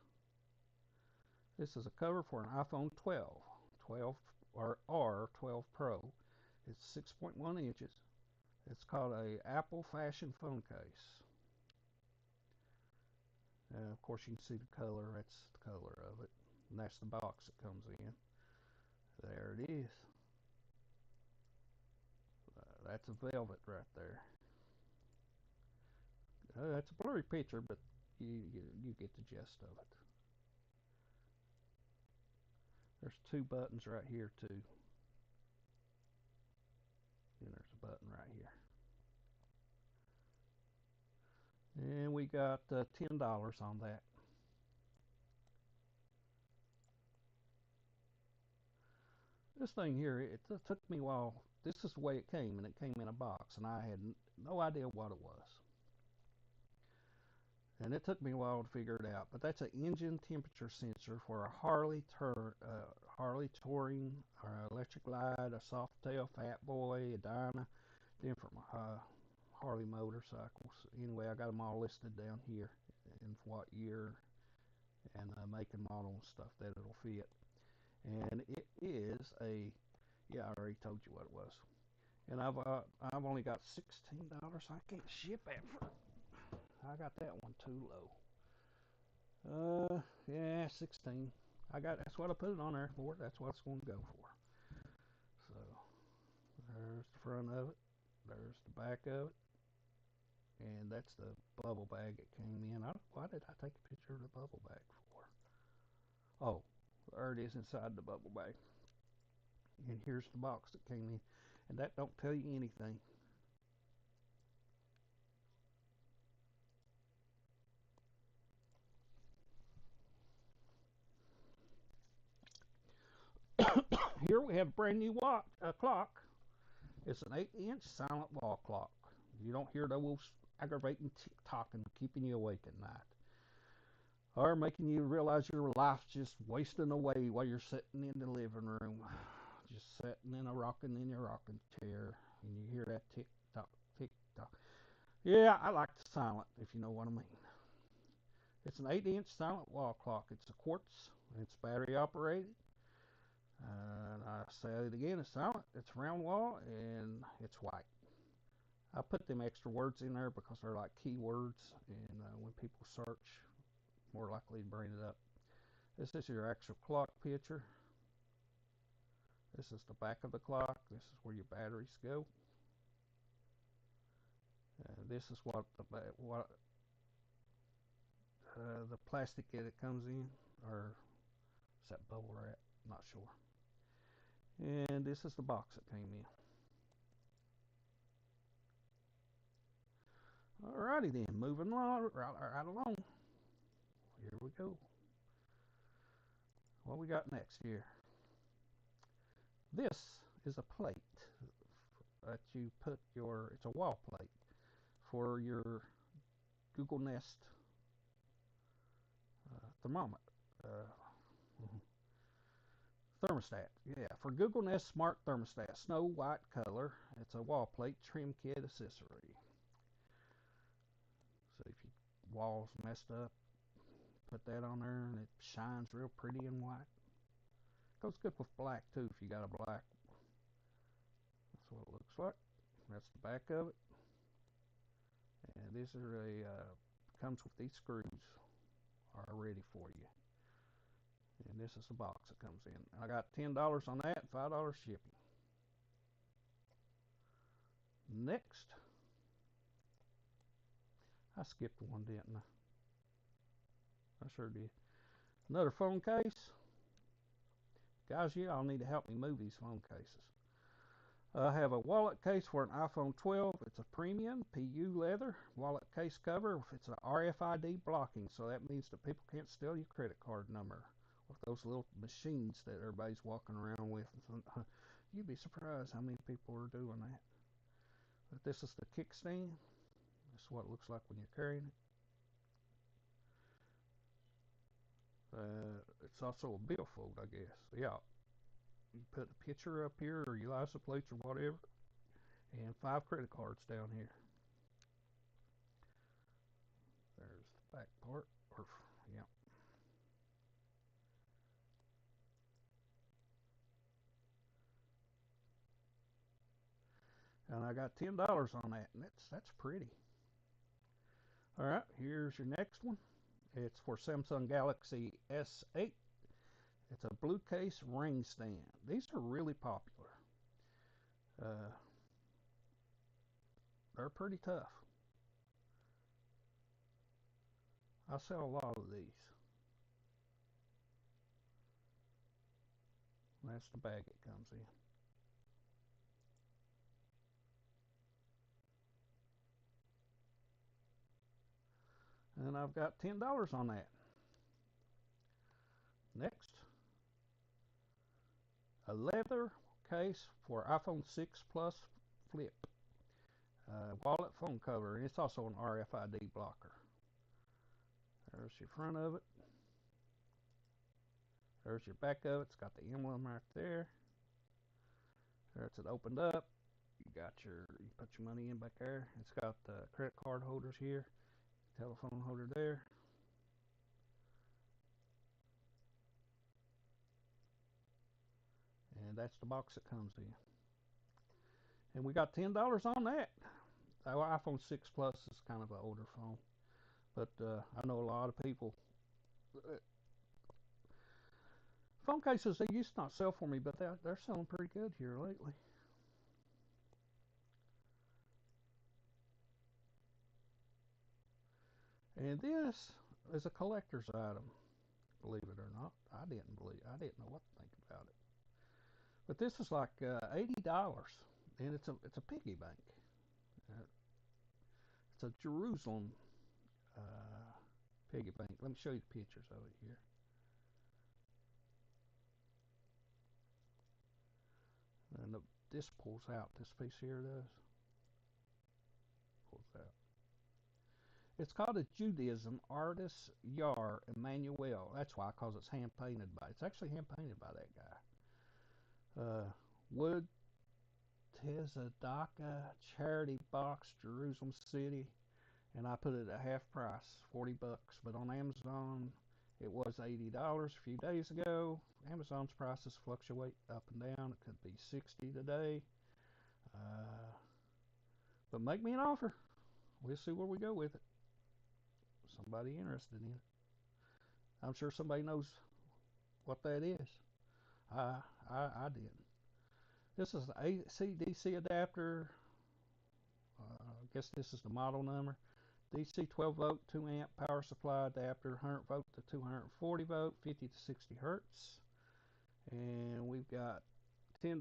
This is a cover for an iPhone 12, 12 or R12 Pro. It's 6.1 inches. It's called a Apple Fashion phone case. Of course, you can see the color. That's the color of it. And that's the box it comes in. There it is. That's a velvet right there. That's a blurry picture, but you get the gist of it. There's two buttons right here too. And there's a button right here. And we got $10 on that. This thing here, it took me a while. This is the way it came, and it came in a box, and I had no idea what it was. And it took me a while to figure it out. But that's an engine temperature sensor for a Harley Touring, or electric light, a Softail, Fat Boy, a Dyna. different Harley motorcycles. Anyway, I got them all listed down here and what year and make and model and stuff that it'll fit. And it is a, yeah, I already told you what it was. And I've only got $16. I can't ship that for. I got that one too low. Yeah, 16. That's what I put it on there for. That's what it's going to go for. So there's the front of it. There's the back of it. And that's the bubble bag it came in. Why did I take a picture of the bubble bag for? Oh, there it is inside the bubble bag. And here's the box that came in. And that don't tell you anything. Here we have a brand new clock. It's an 8-inch silent wall clock. You don't hear those aggravating talking keeping you awake at night, or making you realize your life's just wasting away while you're sitting in the living room, just sitting in in your rocking chair, and you hear that tick tock, tick tock. Yeah, I like the silent, if you know what I mean. It's an 8-inch silent wall clock. It's a quartz. It's battery operated. And I say it again, it's silent, it's round wall, and it's white. I put them extra words in there because they're like keywords, and when people search, more likely to bring it up. This is your actual clock picture. This is the back of the clock. This is where your batteries go. This is what the plastic that it comes in, or is that bubble wrap? Not sure. And this is the box that came in. Alrighty then, moving on, right along. Here we go. What we got next here? This is a plate that you put it's a wall plate for your Google Nest thermometer. Thermostat. Yeah, for Google Nest Smart Thermostat, snow white color. It's a wall plate trim kit accessory. So if your wall's messed up, put that on there and it shines real pretty and white. Goes good with black too if you got a black. That's what it looks like. That's the back of it. And this is comes with these screws are ready for you. And this is the box that comes in. I got $10 on that, $5 shipping. Next, I skipped one, didn't I? I sure did. Another phone case. Guys, you all need to help me move these phone cases. I have a wallet case for an iPhone 12. It's a premium PU leather wallet case cover. It's an RFID blocking, so that means that people can't steal your credit card number with those little machines that everybody's walking around with. You'd be surprised how many people are doing that. But this is the kickstand. This is what it looks like when you're carrying it. It's also a billfold, I guess. Yeah. You put a picture up here or your license plates or whatever, and 5 credit cards down here. There's the back part, yeah. And I got $10 on that, and that's pretty. All right, here's your next one. It's for Samsung Galaxy S8. It's a blue case ring stand. These are really popular. They're pretty tough. I sell a lot of these. That's the bag it comes in. And I've got $10 on that. Next, a leather case for iPhone 6 Plus Flip. Wallet phone cover, and it's also an RFID blocker. There's your front of it. There's your back of it. It's got the emblem right there. There's it opened up. You got you put your money in back there. It's got credit card holders here, telephone holder there. And that's the box it comes in. And we got $10 on that. Our iPhone 6 Plus is kind of an older phone, but I know a lot of people. Phone cases they used to not sell for me, but they're selling pretty good here lately. And this is a collector's item, believe it or not. I didn't know what to think about it. But this is like $80, and it's a piggy bank. Uh, it's a Jerusalem uh, piggy bank. Let me show you the pictures of it here. And this pulls out. This piece here does pulls out. It's called a Judaism Artist Yar Emmanuel. That's why, because it's hand painted by. It's actually hand painted by that guy. Wood Tzedakah Charity Box, Jerusalem City, and I put it at half price, $40. But on Amazon, it was $80 a few days ago. Amazon's prices fluctuate up and down. It could be $60 today. But make me an offer. We'll see where we go with it. Somebody interested in it. I'm sure somebody knows what that is. I didn't. This is the AC/DC adapter. I guess this is the model number. DC 12 volt 2 amp power supply adapter, 100 volt to 240 volt, 50 to 60 hertz. And we've got $10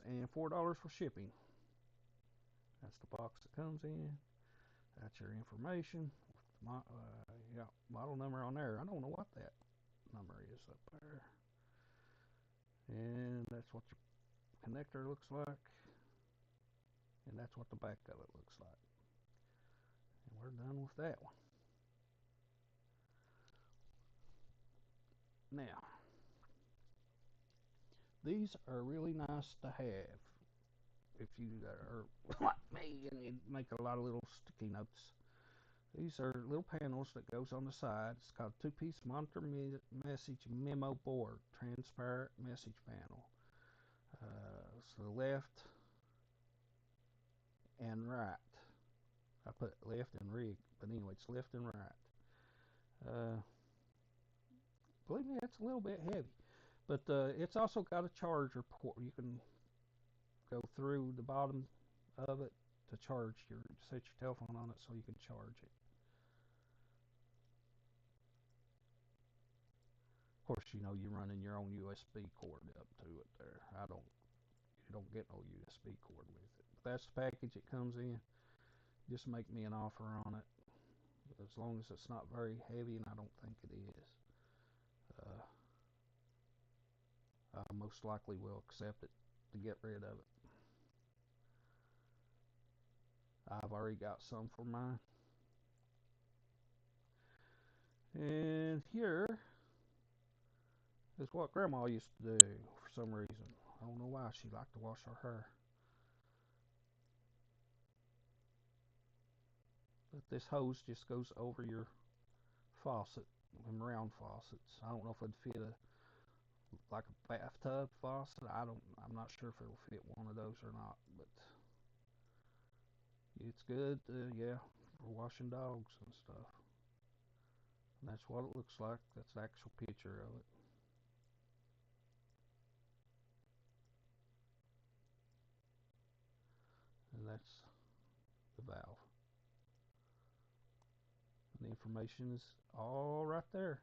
and $4 for shipping. That's the box that comes in. That's your information. Yeah, model number on there. I don't know what that number is up there. And that's what your connector looks like. And that's what the back of it looks like. And we're done with that one. Now, these are really nice to have if you are like me and you make a lot of little sticky notes. These are little panels that goes on the side. It's called two-piece monitor message memo board, transparent message panel. So left and right. I put left and rig, but anyway, it's left and right. Believe me, that's a little bit heavy, but it's also got a charger port. You can go through the bottom of it to set your telephone on it so you can charge it. Of course, you know you're running your own USB cord up to it there. You don't get no USB cord with it. But that's the package it comes in. Just make me an offer on it, as long as it's not very heavy, and I don't think it is. I most likely will accept it to get rid of it. I've already got some for mine. And here is what Grandma used to do for some reason. I don't know why she liked to wash her hair. But this hose just goes over your faucet, them round faucets. I don't know if it'd fit like a bathtub faucet. I'm not sure if it'll fit one of those or not, but it's good, yeah, for washing dogs and stuff. And that's what it looks like. That's the actual picture of it. And that's the valve. And the information is all right there.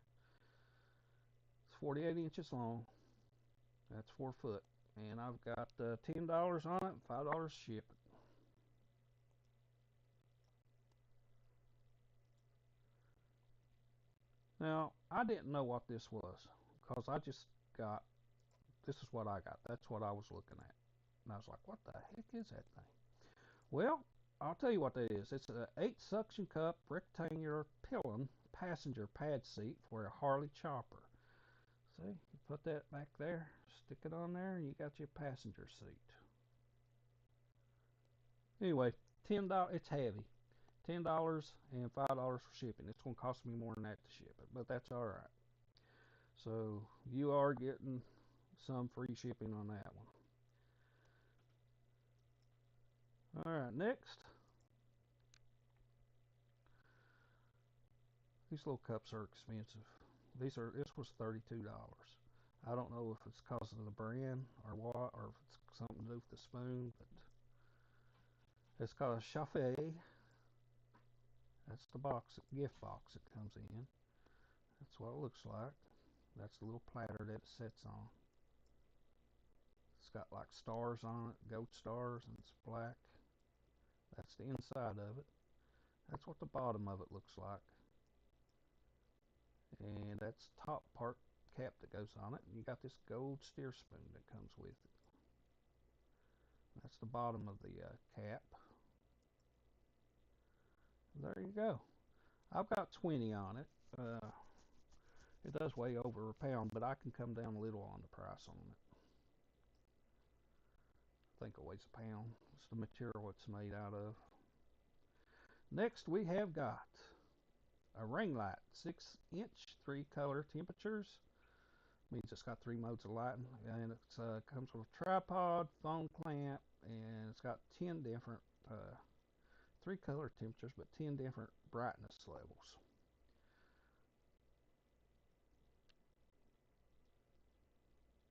It's 48 inches long. That's 4 foot. And I've got $10 on it, $5 shipping. Now, I didn't know what this was because I just got, this is what I got. That's what I was looking at. And I was like, what the heck is that thing? Well, I'll tell you what that is. It's an 8 suction cup rectangular pillion passenger pad seat for a Harley chopper. See, you put that back there, stick it on there, and you got your passenger seat. Anyway, $10. It's heavy. $10 and $5 for shipping. It's going to cost me more than that to ship it, but that's all right. So you are getting some free shipping on that one. All right, next. These little cups are expensive. This was $32. I don't know if it's because of the brand or what, or if it's something to do with the spoon, but it's called a chaffee. That's the gift box it comes in. That's what it looks like. That's the little platter that it sits on. It's got like stars on it, goat stars, and it's black. That's the inside of it. That's what the bottom of it looks like. And that's the top part cap that goes on it. And you got this gold steer spoon that comes with it. That's the bottom of the cap. There you go. I've got 20 on it. It does weigh over a pound, but I can come down a little on the price on it. I think it weighs a pound. It's the material it's made out of. Next, we have got a ring light, 6-inch, 3-color temperatures. Means it's got 3 modes of lighting, and it comes with a tripod, phone clamp, and it's got 10 different 3-color temperatures, but 10 different brightness levels.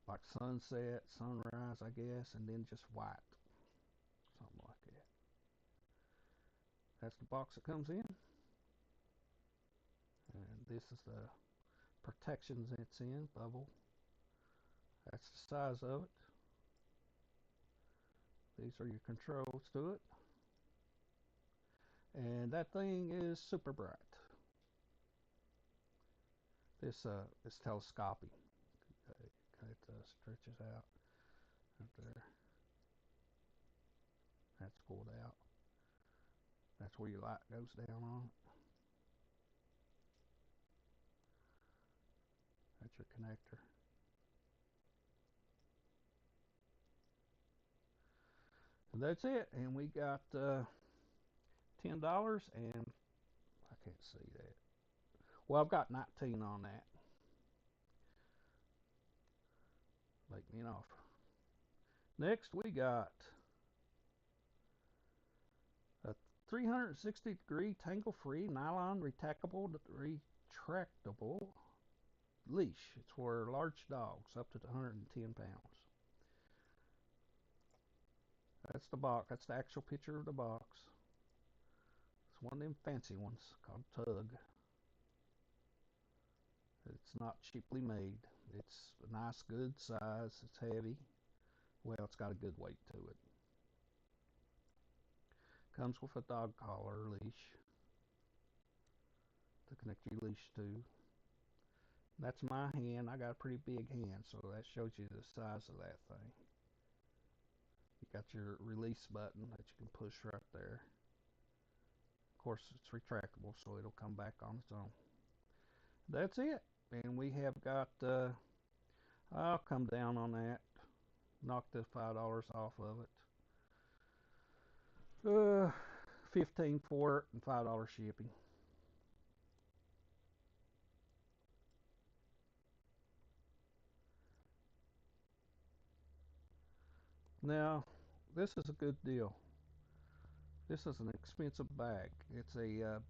Like sunset, sunrise, I guess, and then just white, something like that. That's the box it comes in, and this is the protections it's in, bubble. That's the size of it. These are your controls to it, and that thing is super bright. This telescoping. It stretches out up there. That's pulled out. That's where your light goes down on it. That's your connector. And that's it. And we got $10, and I can't see that. Well, I've got 19 on that. Make me an offer. Next, we got a 360-degree tangle-free nylon retractable leash. It's for large dogs up to 110 pounds. That's the box. That's the actual picture of the box. It's one of them fancy ones called Tug. It's not cheaply made. It's a nice, good size. It's heavy. Well, it's got a good weight to it. Comes with a dog collar leash to connect your leash to. That's my hand. I got a pretty big hand, so that shows you the size of that thing. You got your release button that you can push right there. Of course, it's retractable, so it'll come back on its own. That's it. And we have got, I'll come down on that. Knock the $5 off of it. 15 for it and $5 shipping. Now, this is a good deal. This is an expensive bag. It's a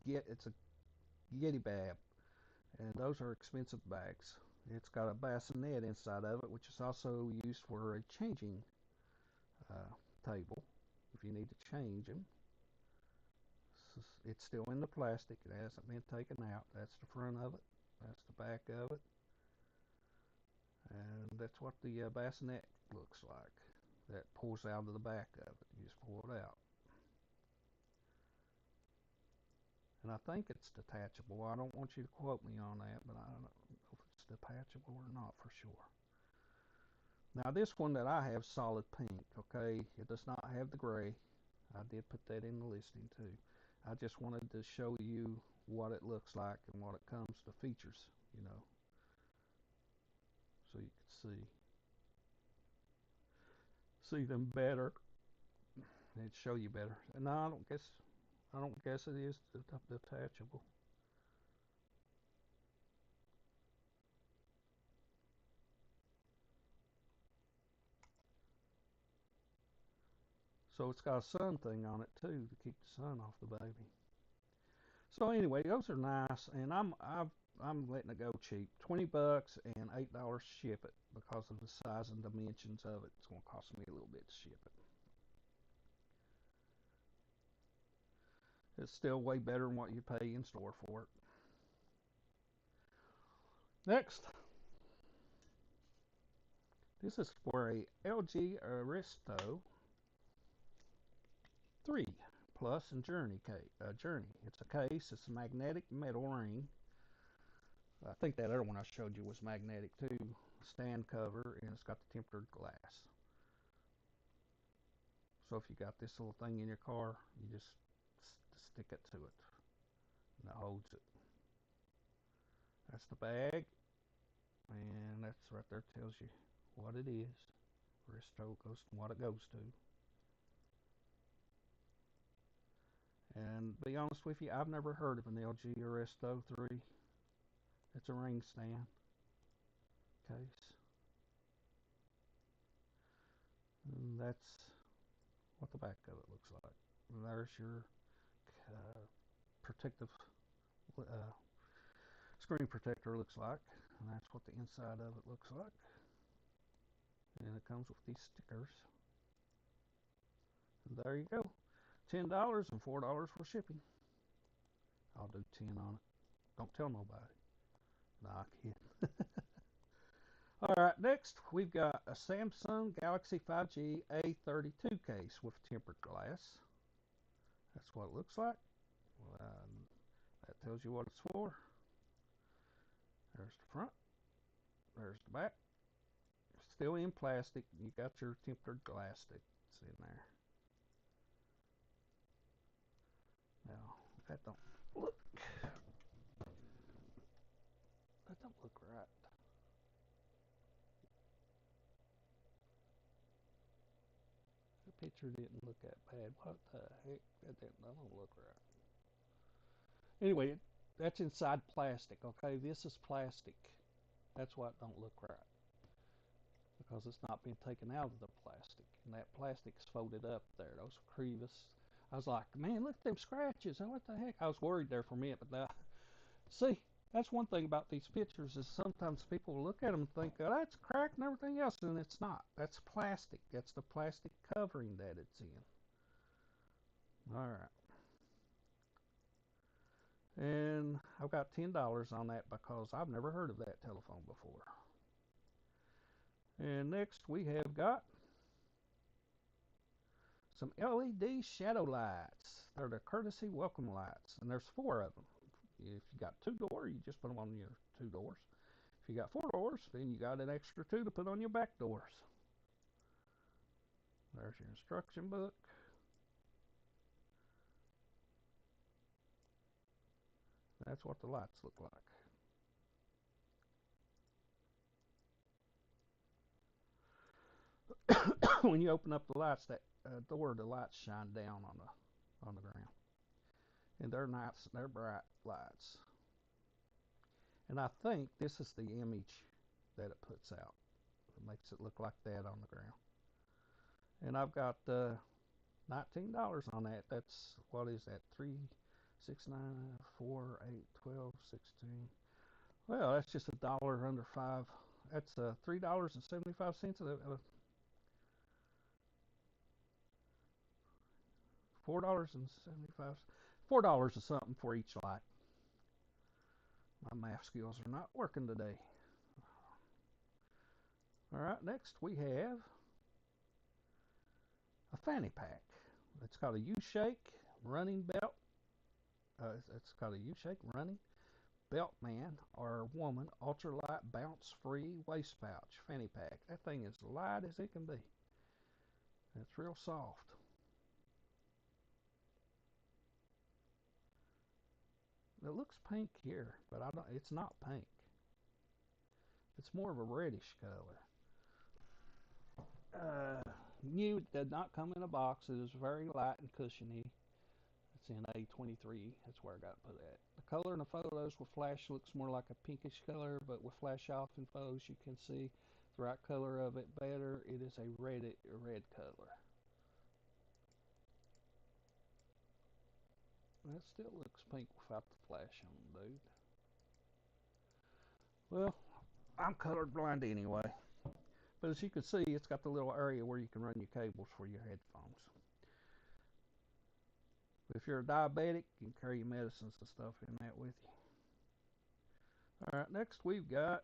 Yeti bag, and those are expensive bags. It's got a bassinet inside of it, which is also used for a changing uh, table if you need to change them. It's still in the plastic. It hasn't been taken out. That's the front of it. That's the back of it. And that's what the bassinet looks like. That pulls out of the back of it. You just pull it out. And I think it's detachable. I don't want you to quote me on that, but I don't know if it's detachable or not for sure. Now this one that I have solid pink, okay? It does not have the gray. I did put that in the listing too. I just wanted to show you what it looks like and what it comes to features, you know, so you can see them better. It'd show you better. No, I don't guess it is detachable. So it's got a sun thing on it too to keep the sun off the baby. So anyway, those are nice, and I'm letting it go cheap. $20 and $8 to ship it because of the size and dimensions of it. It's gonna cost me a little bit to ship it. It's still way better than what you pay in store for it. Next, this is for a LG Aristo 3 Plus and Journey. It's a case. It's a magnetic metal ring. I think that other one I showed you was magnetic too. Stand cover, and it's got the tempered glass. So if you got this little thing in your car, you just stick it to it, and it holds it. That's the bag, and that's right there. Tells you what it is. Aristo goes what it goes to. And to be honest with you, I've never heard of an LG Aristo 3. It's a ring stand case. And that's what the back of it looks like. And there's your protective screen protector looks like. And that's what the inside of it looks like. And it comes with these stickers. And there you go. $10 and $4 for shipping. I'll do 10 on it. Don't tell nobody. Nah, I kid. All right, next we've got a Samsung Galaxy 5G A32 case with tempered glass. That's what it looks like. That tells you what it's for. There's the front. There's the back. Still in plastic. You got your tempered glass sticks in there. Now, that don't look right. The picture didn't look that bad. What the heck? That don't look right. Anyway, that's inside plastic, okay? This is plastic. That's why it don't look right. Because it's not being taken out of the plastic. And that plastic's folded up there. Those crevice. I was like, man, look at them scratches. What the heck? I was worried there for a minute, but now, see, that's one thing about these pictures is sometimes people look at them and think, oh, that's cracked and everything else, and it's not. That's plastic. That's the plastic covering that it's in. All right. And I've got $10 on that because I've never heard of that telephone before. And next we have got some LED shadow lights. They're the courtesy welcome lights, and there's 4 of them. If you got 2 doors, you just put them on your 2 doors. If you got 4 doors, then you got an extra 2 to put on your back doors. There's your instruction book. That's what the lights look like. When you open up the lights, that door, the lights shine down on the ground, and they're nice. They're bright lights. And I think this is the image that it puts out. It makes it look like that on the ground. And I've got $19 on that. That's, what is that? 3, 6, 9, 4, 8, 12, 16. Well, that's just $1 under 5. That's $3.75. $4.75. $4 or something for each light. My math skills are not working today. All right, next we have a fanny pack. It's got a U-shake running belt. It's got a U-shake running belt man or woman ultralight bounce-free waist pouch fanny pack. That thing is light as it can be. It's real soft. It looks pink here, but it's not pink. It's more of a reddish color. New, it did not come in a box. It is very light and cushiony. It's in A23. That's where I got put at. The color in the photos with flash looks more like a pinkish color, but with flash off in photos you can see the right color of it better. It is a red color. That still looks pink without the flash on, dude. Well, I'm colorblind anyway. But as you can see, it's got the little area where you can run your cables for your headphones. But if you're a diabetic, you can carry your medicines and stuff in that with you. Alright, next we've got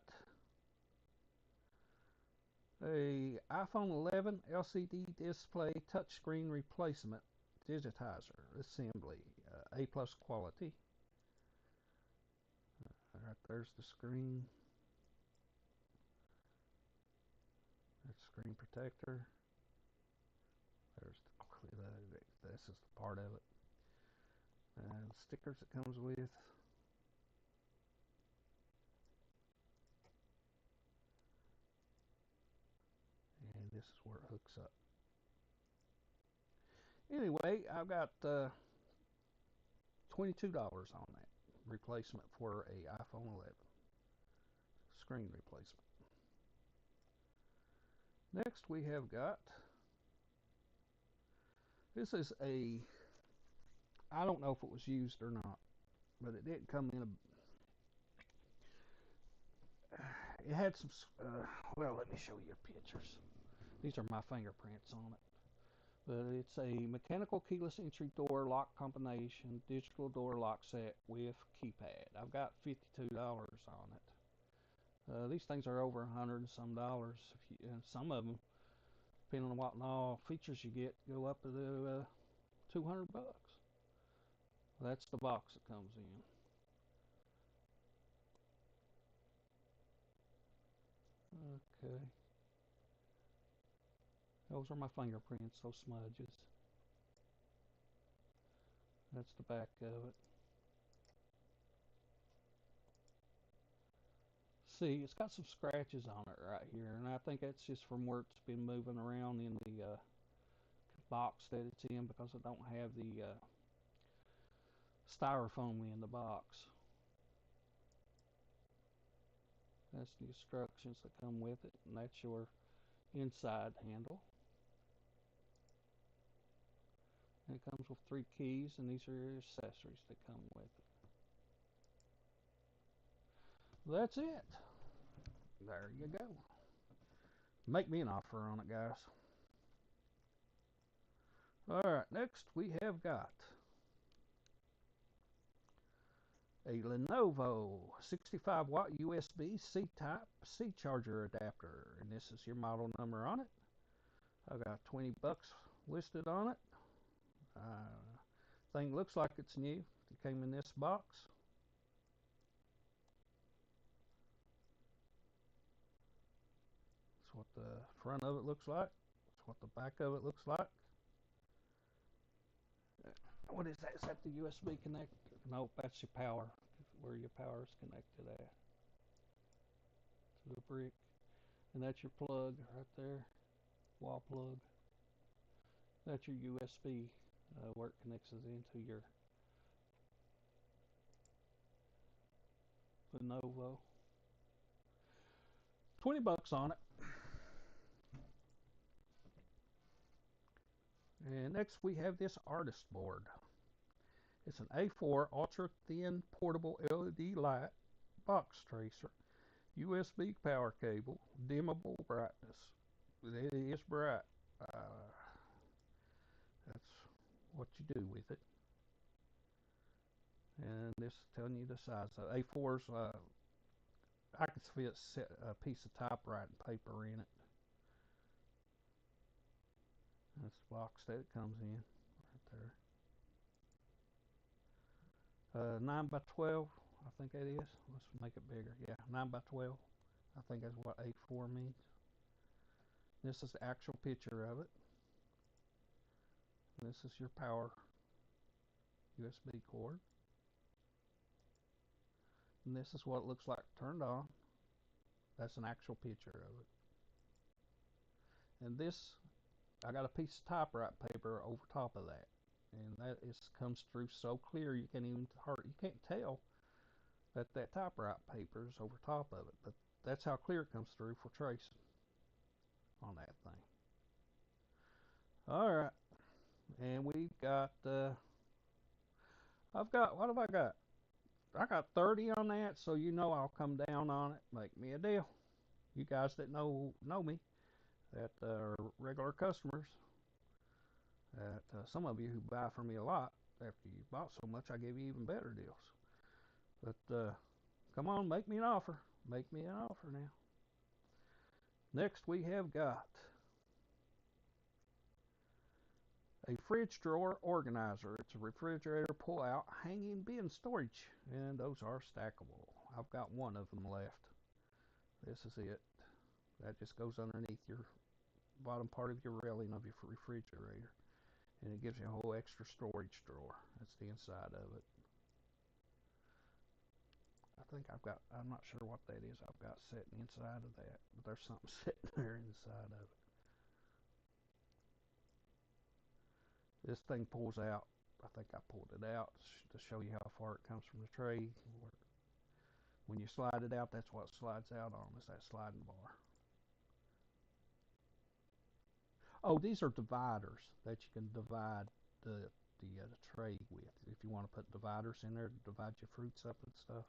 a iPhone 11 LCD display touchscreen replacement digitizer assembly, A plus quality. Alright, there's the screen. There's the screen protector. This is the part of it. And stickers it comes with. And this is where it hooks up. Anyway, I've got $22 on that replacement for a iPhone 11 screen replacement. Next we have got, this is a, I don't know if it was used or not, but it didn't come in it had some, well, let me show you pictures. These are my fingerprints on it. But it's a mechanical keyless entry door lock combination, digital door lock set with keypad. I've got $52 on it. These things are over $100 and some dollars. And some of them, depending on what and all features you get, go up to the 200 bucks. That's the box it comes in. Okay. Those are my fingerprints, those smudges. That's the back of it. See, it's got some scratches on it right here, and I think that's just from where it's been moving around in the box that it's in, because I don't have the styrofoam in the box. That's the instructions that come with it, and that's your inside handle. And it comes with 3 keys, and these are your accessories that come with it. That's it. There you go. Make me an offer on it, guys. Alright, next we have got a Lenovo 65 watt USB C-type C charger adapter, and this is your model number on it. I got 20 bucks listed on it. Thing looks like it's new. It came in this box. That's what the front of it looks like. That's what the back of it looks like. What is that? Is that the USB connector? Nope, that's your power. Where your power is connected at. To the brick. And that's your plug right there. Wall plug. That's your USB where it connects into your Lenovo. 20 bucks on it. And next we have this artist board. It's an A4 ultra thin portable LED light box tracer, USB power cable, dimmable brightness. It is bright. That's what you do with it. And this is telling you the size. A4's, I can fit a piece of typewriting paper in it. That's the box that it comes in right there. 9 by 12, I think that is. Let's make it bigger. Yeah, 9 by 12. I think that's what A4 means. This is the actual picture of it. This is your power USB cord. And this is what it looks like turned on. That's an actual picture of it. And this I got a piece of typewriter paper over top of that, and that comes through so clear you can't tell that typewriter paper is over top of it. But that's how clear it comes through for tracing on that thing. All right, and we've got I've got what have I got? I got 30 on that, so you know I'll come down on it, make me a deal. You guys that know me, that are regular customers, that some of you who buy from me a lot, after you bought so much, I give you even better deals. But come on, make me an offer. Make me an offer now. Next, we have got a fridge drawer organizer. It's a refrigerator pull-out hanging bin storage, and those are stackable. I've got one of them left. This is it. That just goes underneath your bottom part of your railing of your refrigerator, and it gives you a whole extra storage drawer. That's the inside of it. I'm not sure what that is I've got sitting inside of that, but there's something sitting there inside of it. This thing pulls out. I think I pulled it out to show you how far it comes from the tray. When you slide it out, that's what slides out on, is that sliding bar. Oh, these are dividers that you can divide the tray with. If you want to put dividers in there to divide your fruits up and stuff.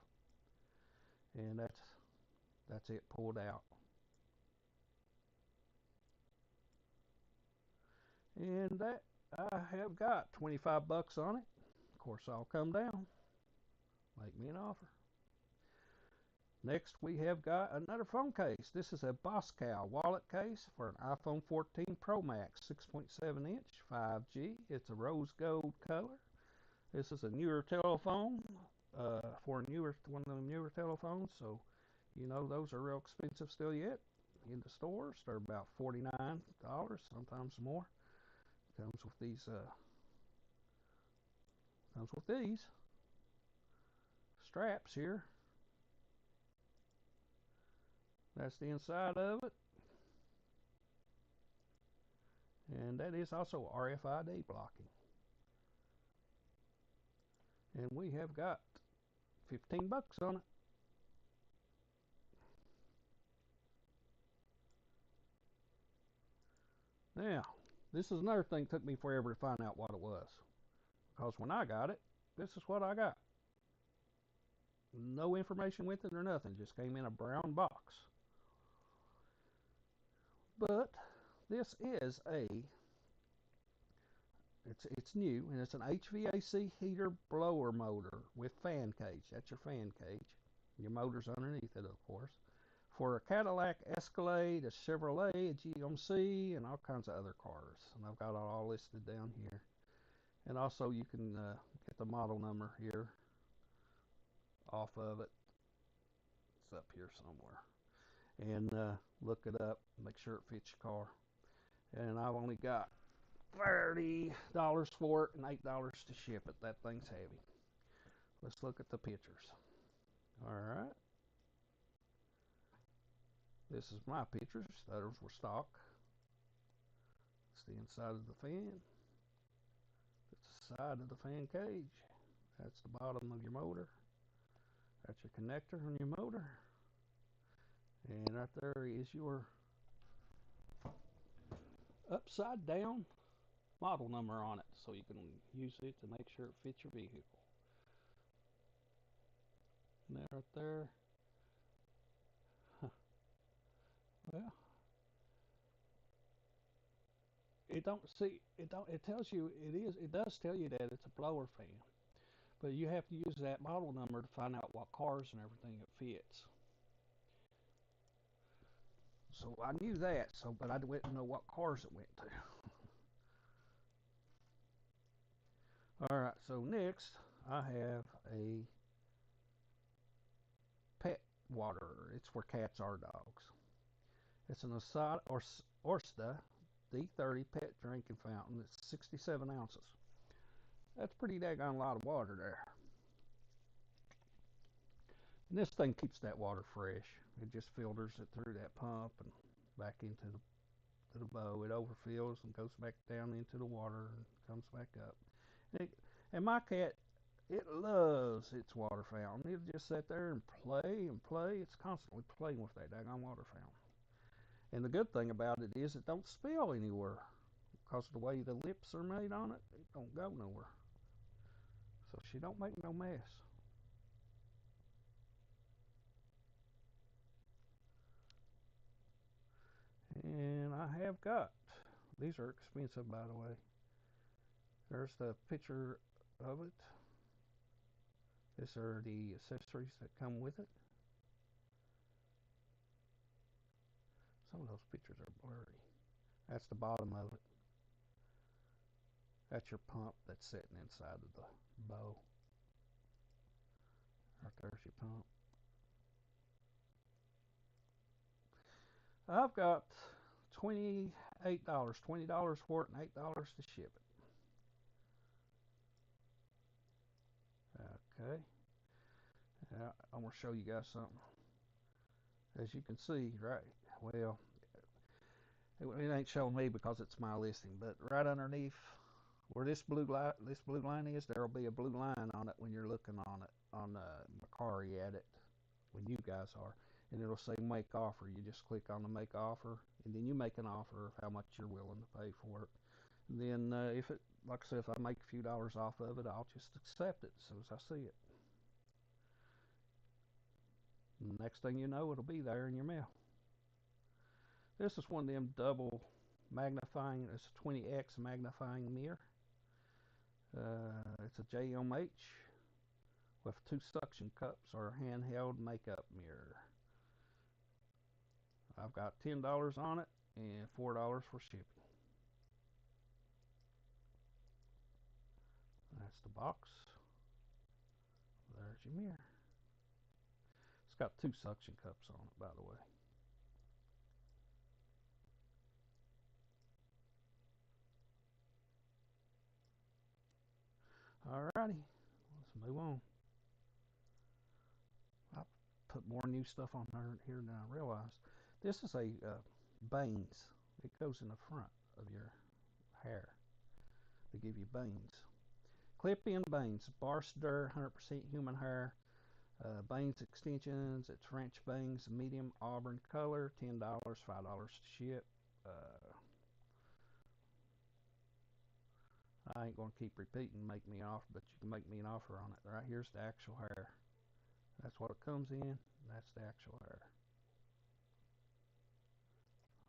And that's it pulled out. And that I have got 25 bucks on it. Of course, I'll come down. Make me an offer. Next, we have got another phone case. This is a Boscal wallet case for an iPhone 14 Pro Max, 6.7 inch, 5G. It's a rose gold color. This is a newer telephone, for one of the newer telephones. So, you know, those are real expensive still yet. In the stores, they're about $49, sometimes more. Comes with these straps here. That's the inside of it. And that is also RFID blocking. And we have got 15 bucks on it. Now, this is another thing that took me forever to find out what it was. Because when I got it, this is what I got. No information with it or nothing. Just came in a brown box. But this is it's new, and it's an HVAC heater blower motor with fan cage. That's your fan cage. Your motor's underneath it, of course. For a Cadillac Escalade, a Chevrolet, a GMC, and all kinds of other cars. And I've got it all listed down here. And also you can get the model number here off of it. It's up here somewhere. And look it up, make sure it fits your car. And I've only got $30 for it and $8 to ship it. That thing's heavy. Let's look at the pictures. All right. This is my pictures. Those were stock. It's the inside of the fan. It's the side of the fan cage. That's the bottom of your motor. That's your connector on your motor. And right there is your upside down model number on it, so you can use it to make sure it fits your vehicle. And that right there. Well, it tells you it does tell you that it's a blower fan. But you have to use that model number to find out what cars and everything it fits. So I knew that, but I didn't know what cars it went to. Alright, so next I have a pet water. It's for cats or dogs. It's an Orsta D30 pet drinking fountain. It's 67 ounces. That's pretty daggone lot of water there. And this thing keeps that water fresh. It just filters it through that pump and back into to the bow. It overfills and goes back down into the water and comes back up. And my cat, it loves its water fountain. It'll just sit there and play and play. It's constantly playing with that daggone water fountain. And the good thing about it is it don't spill anywhere. Because of the way the lips are made on it, it don't go nowhere. So she don't make no mess. And I have got, these are expensive by the way. There's the picture of it. These are the accessories that come with it. Some of those pictures are blurry. That's the bottom of it. That's your pump that's sitting inside of the bow. Right there's your pump. I've got $28, $20 for it and $8 to ship it. Okay. I'm going to show you guys something. As you can see, right, well, it ain't showing me because it's my listing, but right underneath where this blue line is, there will be a blue line on it when you're looking on it on Mercari at it when you guys are, and it'll say make offer. You just click on the make offer, and then you make an offer of how much you're willing to pay for it. And then if it, like I said, if I make a few dollars off of it, I'll just accept it as soon as I see it. And the next thing you know, it'll be there in your mail. This is one of them double magnifying, it's a 20x magnifying mirror. It's a JMH with 2 suction cups or a handheld makeup mirror. I've got $10 on it and $4 for shipping. That's the box. There's your mirror. It's got 2 suction cups on it, by the way. Alrighty, let's move on. I put more new stuff on here than I realized. This is a bangs. It goes in the front of your hair. They give you bangs. Clip-in bangs, Barster, 100% human hair. Bangs extensions, it's French bangs, medium auburn color, $10, $5 to ship. I ain't gonna keep repeating make me an offer, but you can make me an offer on it. Right here's the actual hair. That's what it comes in. That's the actual hair.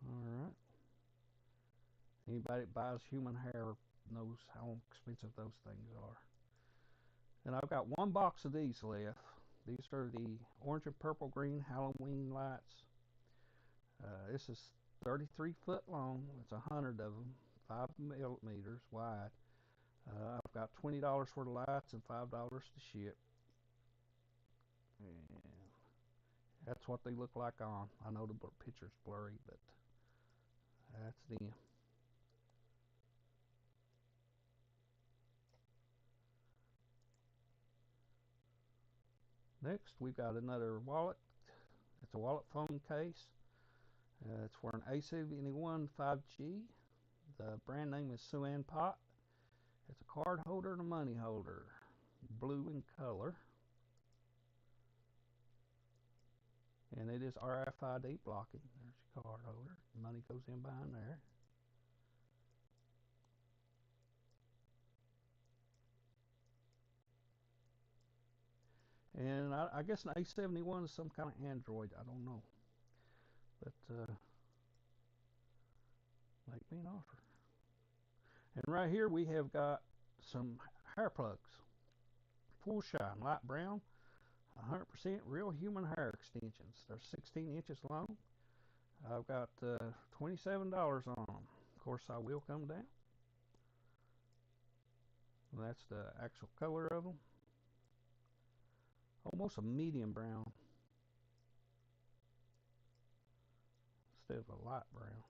Alright. Anybody that buys human hair knows how expensive those things are. And I've got 1 box of these left. These are the orange and purple green Halloween lights. This is 33 foot long. It's 100 of them, 5 millimeters wide. I've got $20 for the lights and $5 to ship. And that's what they look like on. I know the picture's blurry, but that's them. Next, we've got another wallet. It's a wallet phone case. It's for an A71 5G. The brand name is Suan Pot. It's a card holder and a money holder. Blue in color. And it is RFID blocking. There's your card holder. Money goes in behind there. And I guess an A71 is some kind of Android. I don't know. But make me an offer. And right here we have got some hair plugs. Full shine, light brown, 100% real human hair extensions. They're 16 inches long. I've got $27 on them. Of course, I will come down. And that's the actual color of them. Almost a medium brown instead of a light brown.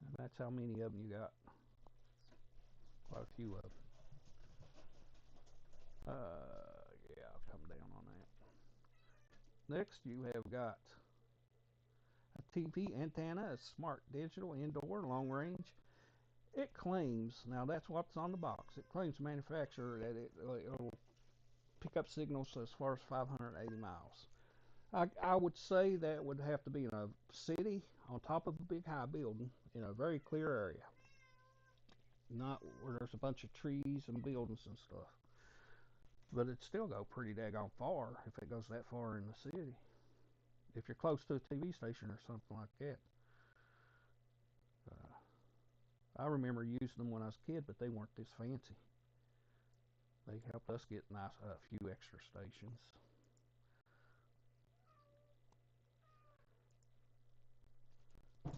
And that's how many of them you got. Quite a few of them. Yeah, I'll come down on that. Next, you have got a TV antenna, a smart digital indoor long range. It claims, now that's what's on the box, it claims manufacturer that it'll pick up signals as far as 580 miles. I would say that would have to be in a city on top of a big high building in a very clear area, not where there's a bunch of trees and buildings and stuff. But it'd still go pretty daggone far if it goes that far in the city. If you're close to a TV station or something like that. I remember using them when I was a kid, but they weren't this fancy. They helped us get a few extra stations.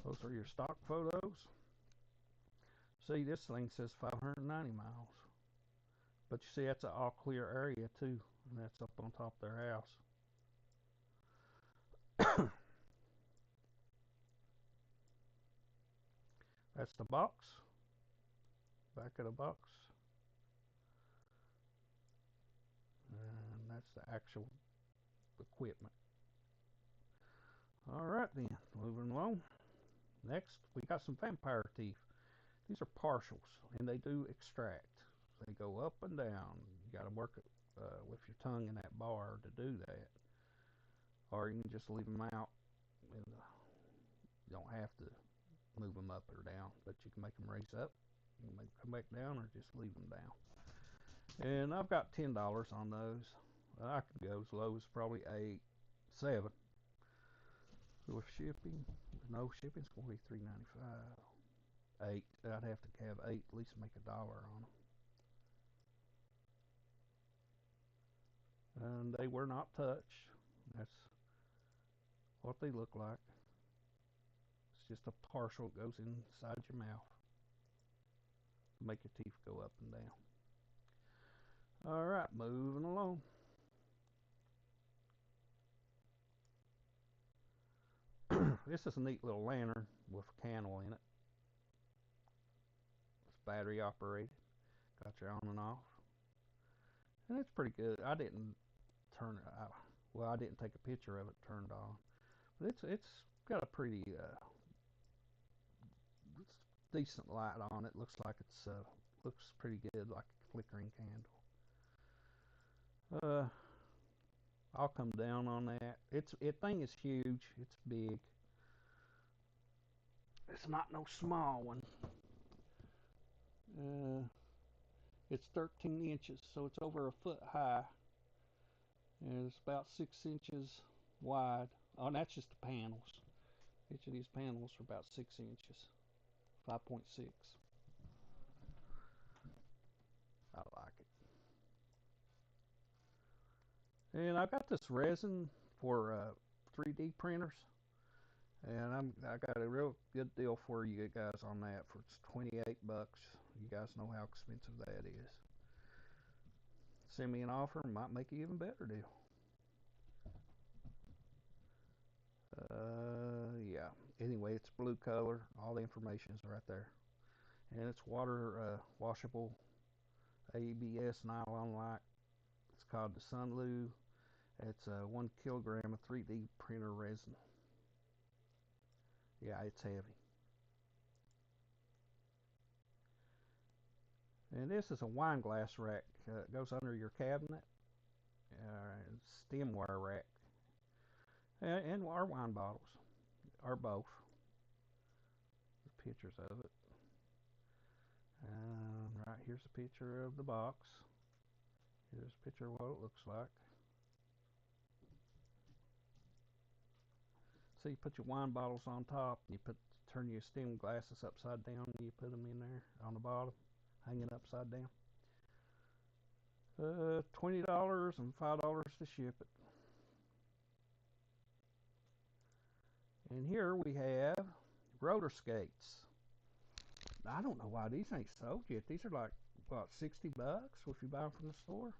Those are your stock photos. See, this thing says 590 miles. But you see, that's an all clear area too, and that's up on top of their house. That's the box, back of the box, and that's the actual equipment. All right then, moving along. Next, we got some vampire teeth. These are partials, and they do extract. They go up and down. You got to work it with your tongue in that bar to do that, or you can just leave them out, and you don't have to move them up or down, but you can make them raise up, you can make them come back down, or just leave them down. And I've got $10 on those. I could go as low as probably 8, 7. With shipping, no shipping's gonna be $3.95. 8. I'd have to have 8 at least make $1 on them. And they were not touched. That's what they look like. It's just a partial that goes inside your mouth to make your teeth go up and down. All right, moving along. This is a neat little lantern with a candle in it. It's battery operated. Got your on and off. And it's pretty good. I didn't turn it out. Well, I didn't take a picture of it turned on. But it's got a pretty decent light on it. Looks like it's looks pretty good, like a flickering candle. I'll come down on that. It thing is huge. It's big. It's not no small one. Uh, it's 13 inches, so it's over a foot high, and it's about 6 inches wide. Oh, and that's just the panels. Each of these panels are about 6 inches, 5.6. I like it. And I've got this resin for 3D printers, and I got a real good deal for you guys on that. For it's 28 bucks. You guys know how expensive that is. Send me an offer, and might make an even better deal. Yeah. Anyway, it's blue color. All the information is right there, and it's water washable ABS nylon like. It's called the Sunlu. It's 1 kilogram of 3D printer resin. Yeah, it's heavy. And this is a wine glass rack. It goes under your cabinet. Stemware rack. And our wine bottles. Or both. There's pictures of it. Right here's a picture of the box. Here's a picture of what it looks like. So you put your wine bottles on top, and you turn your stem glasses upside down, and you put them in there on the bottom, hanging upside down. $20 and $5 to ship it. And here we have roller skates. I don't know why these ain't sold yet. These are like, what, 60 bucks if you buy them from the store?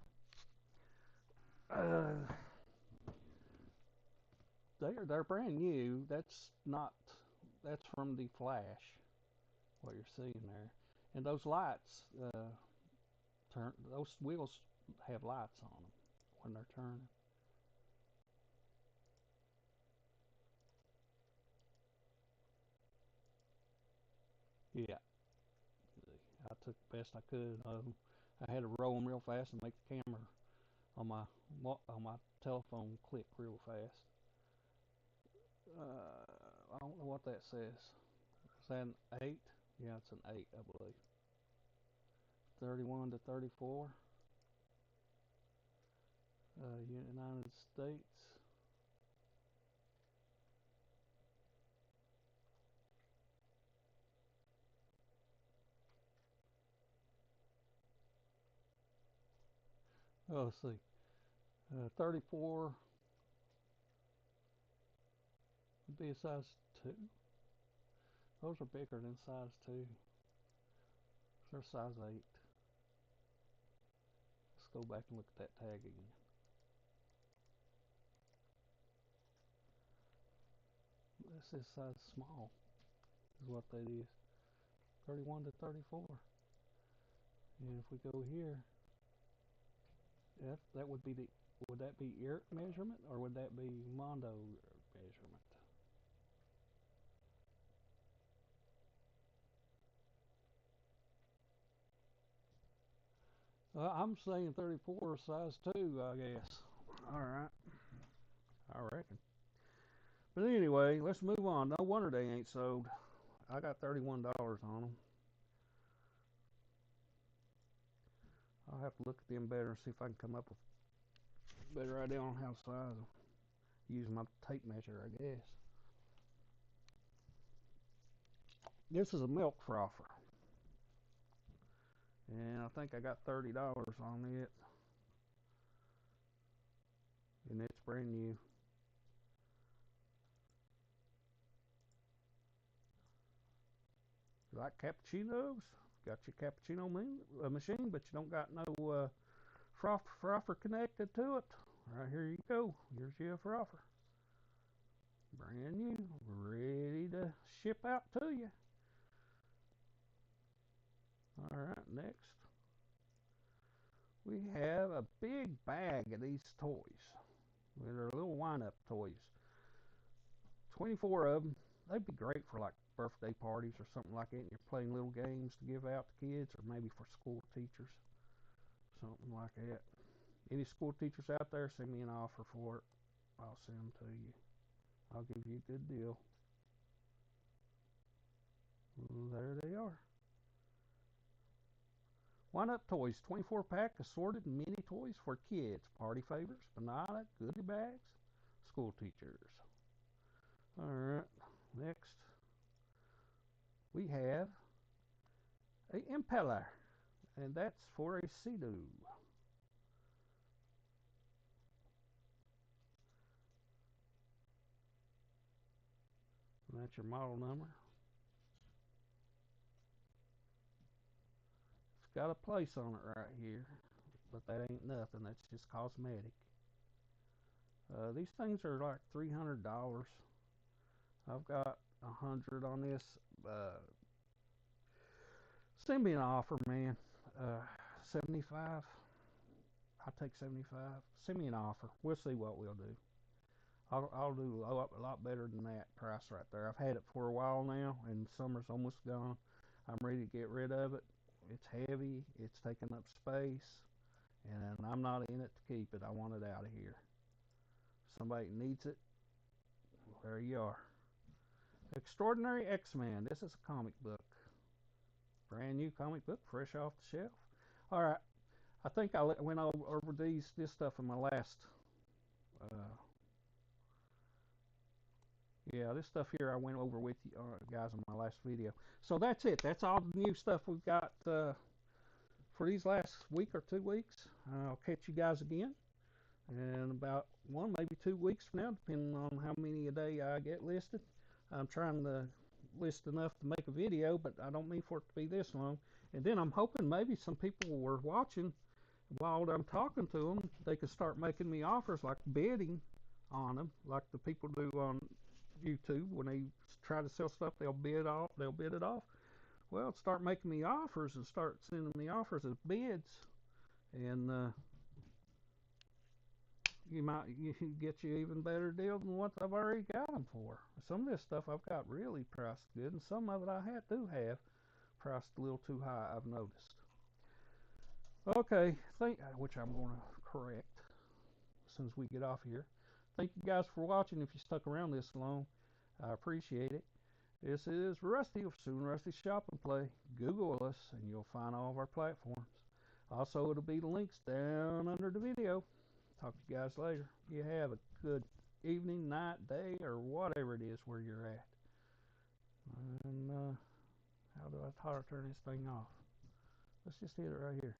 They're brand new. That's from the flash, what you're seeing there. And those lights, those wheels have lights on them when they're turning. Yeah, I took the best I could. I had to roll them real fast and make the camera on my telephone click real fast. I don't know what that says. Is that an 8? Yeah, it's an 8, I believe. 31 to 34. United States. Oh, let's see. 34 would be a size 2. Those are bigger than size 2. They're size 8. Let's go back and look at that tag again. This is size small, is what that is. 31 to 34. And if we go here, that would be would that be ear measurement or would that be Mondo measurement? I'm saying 34 size 2, I guess. All right, I reckon. But anyway, let's move on. No wonder they ain't sold. I got $31 on them. I'll have to look at them better and see if I can come up with a better idea on how to size them. Use my tape measure, I guess. This is a milk frother, and I think I got $30 on it, and it's brand new. You like cappuccinos? Got your cappuccino machine, but you don't got no frother connected to it. Right, here you go. Here's your frother. Brand new, ready to ship out to you. All right, next. We have a big bag of these toys. They're little wind-up toys. 24 of them. They'd be great for like birthday parties or something like that. And you're playing little games to give out to kids, or maybe for school teachers, something like that. Any school teachers out there, send me an offer for it. I'll send them to you. I'll give you a good deal. There they are. Wind Up Toys, 24 pack assorted mini toys for kids, party favors, banana, goodie bags, school teachers. All right, next we have a impeller, and that's for a Sea-Doo. That's your model number. It's got a place on it right here, but that ain't nothing. That's just cosmetic. These things are like $300. I've got 100 on this. Uh, Send me an offer, man. 75. I'll take 75. Send me an offer. We'll see what we'll do. I'll do a lot better than that price right there. I've had it for a while now, and summer's almost gone. I'm ready to get rid of it. It's heavy. It's taking up space, and I'm not in it to keep it. I want it out of here. Somebody needs it. There you are. Extraordinary X-Men. This is a comic book. Brand new comic book, fresh off the shelf. All right. I think I went over this stuff in my last. Uh, yeah, this stuff here I went over with you guys in my last video. So that's it. That's all the new stuff we've got for these last week or 2 weeks. I'll catch you guys again in about 1, maybe 2 weeks from now, depending on how many a day I get listed. I'm trying to list enough to make a video, but I don't mean for it to be this long. And then I'm hoping maybe some people were watching while I'm talking to them, they could start making me offers, like bidding on them, like the people do on YouTube when they try to sell stuff. They'll bid it off. Well, start making me offers and start sending me offers as bids, and you get you even better deal than what I've already got them for. Some of this stuff I've got really priced good, and some of it I do have. priced a little too high, I've noticed. Okay, which I'm going to correct as soon as we get off here. Thank you guys for watching. If you stuck around this long, I appreciate it. This is Rusty of Soon Rusty Shop and Play. Google us and you'll find all of our platforms. Also, it'll be the links down under the video. Talk to you guys later. You have a good evening, night, day, or whatever it is where you're at. And how do I turn this thing off? Let's just hit it right here.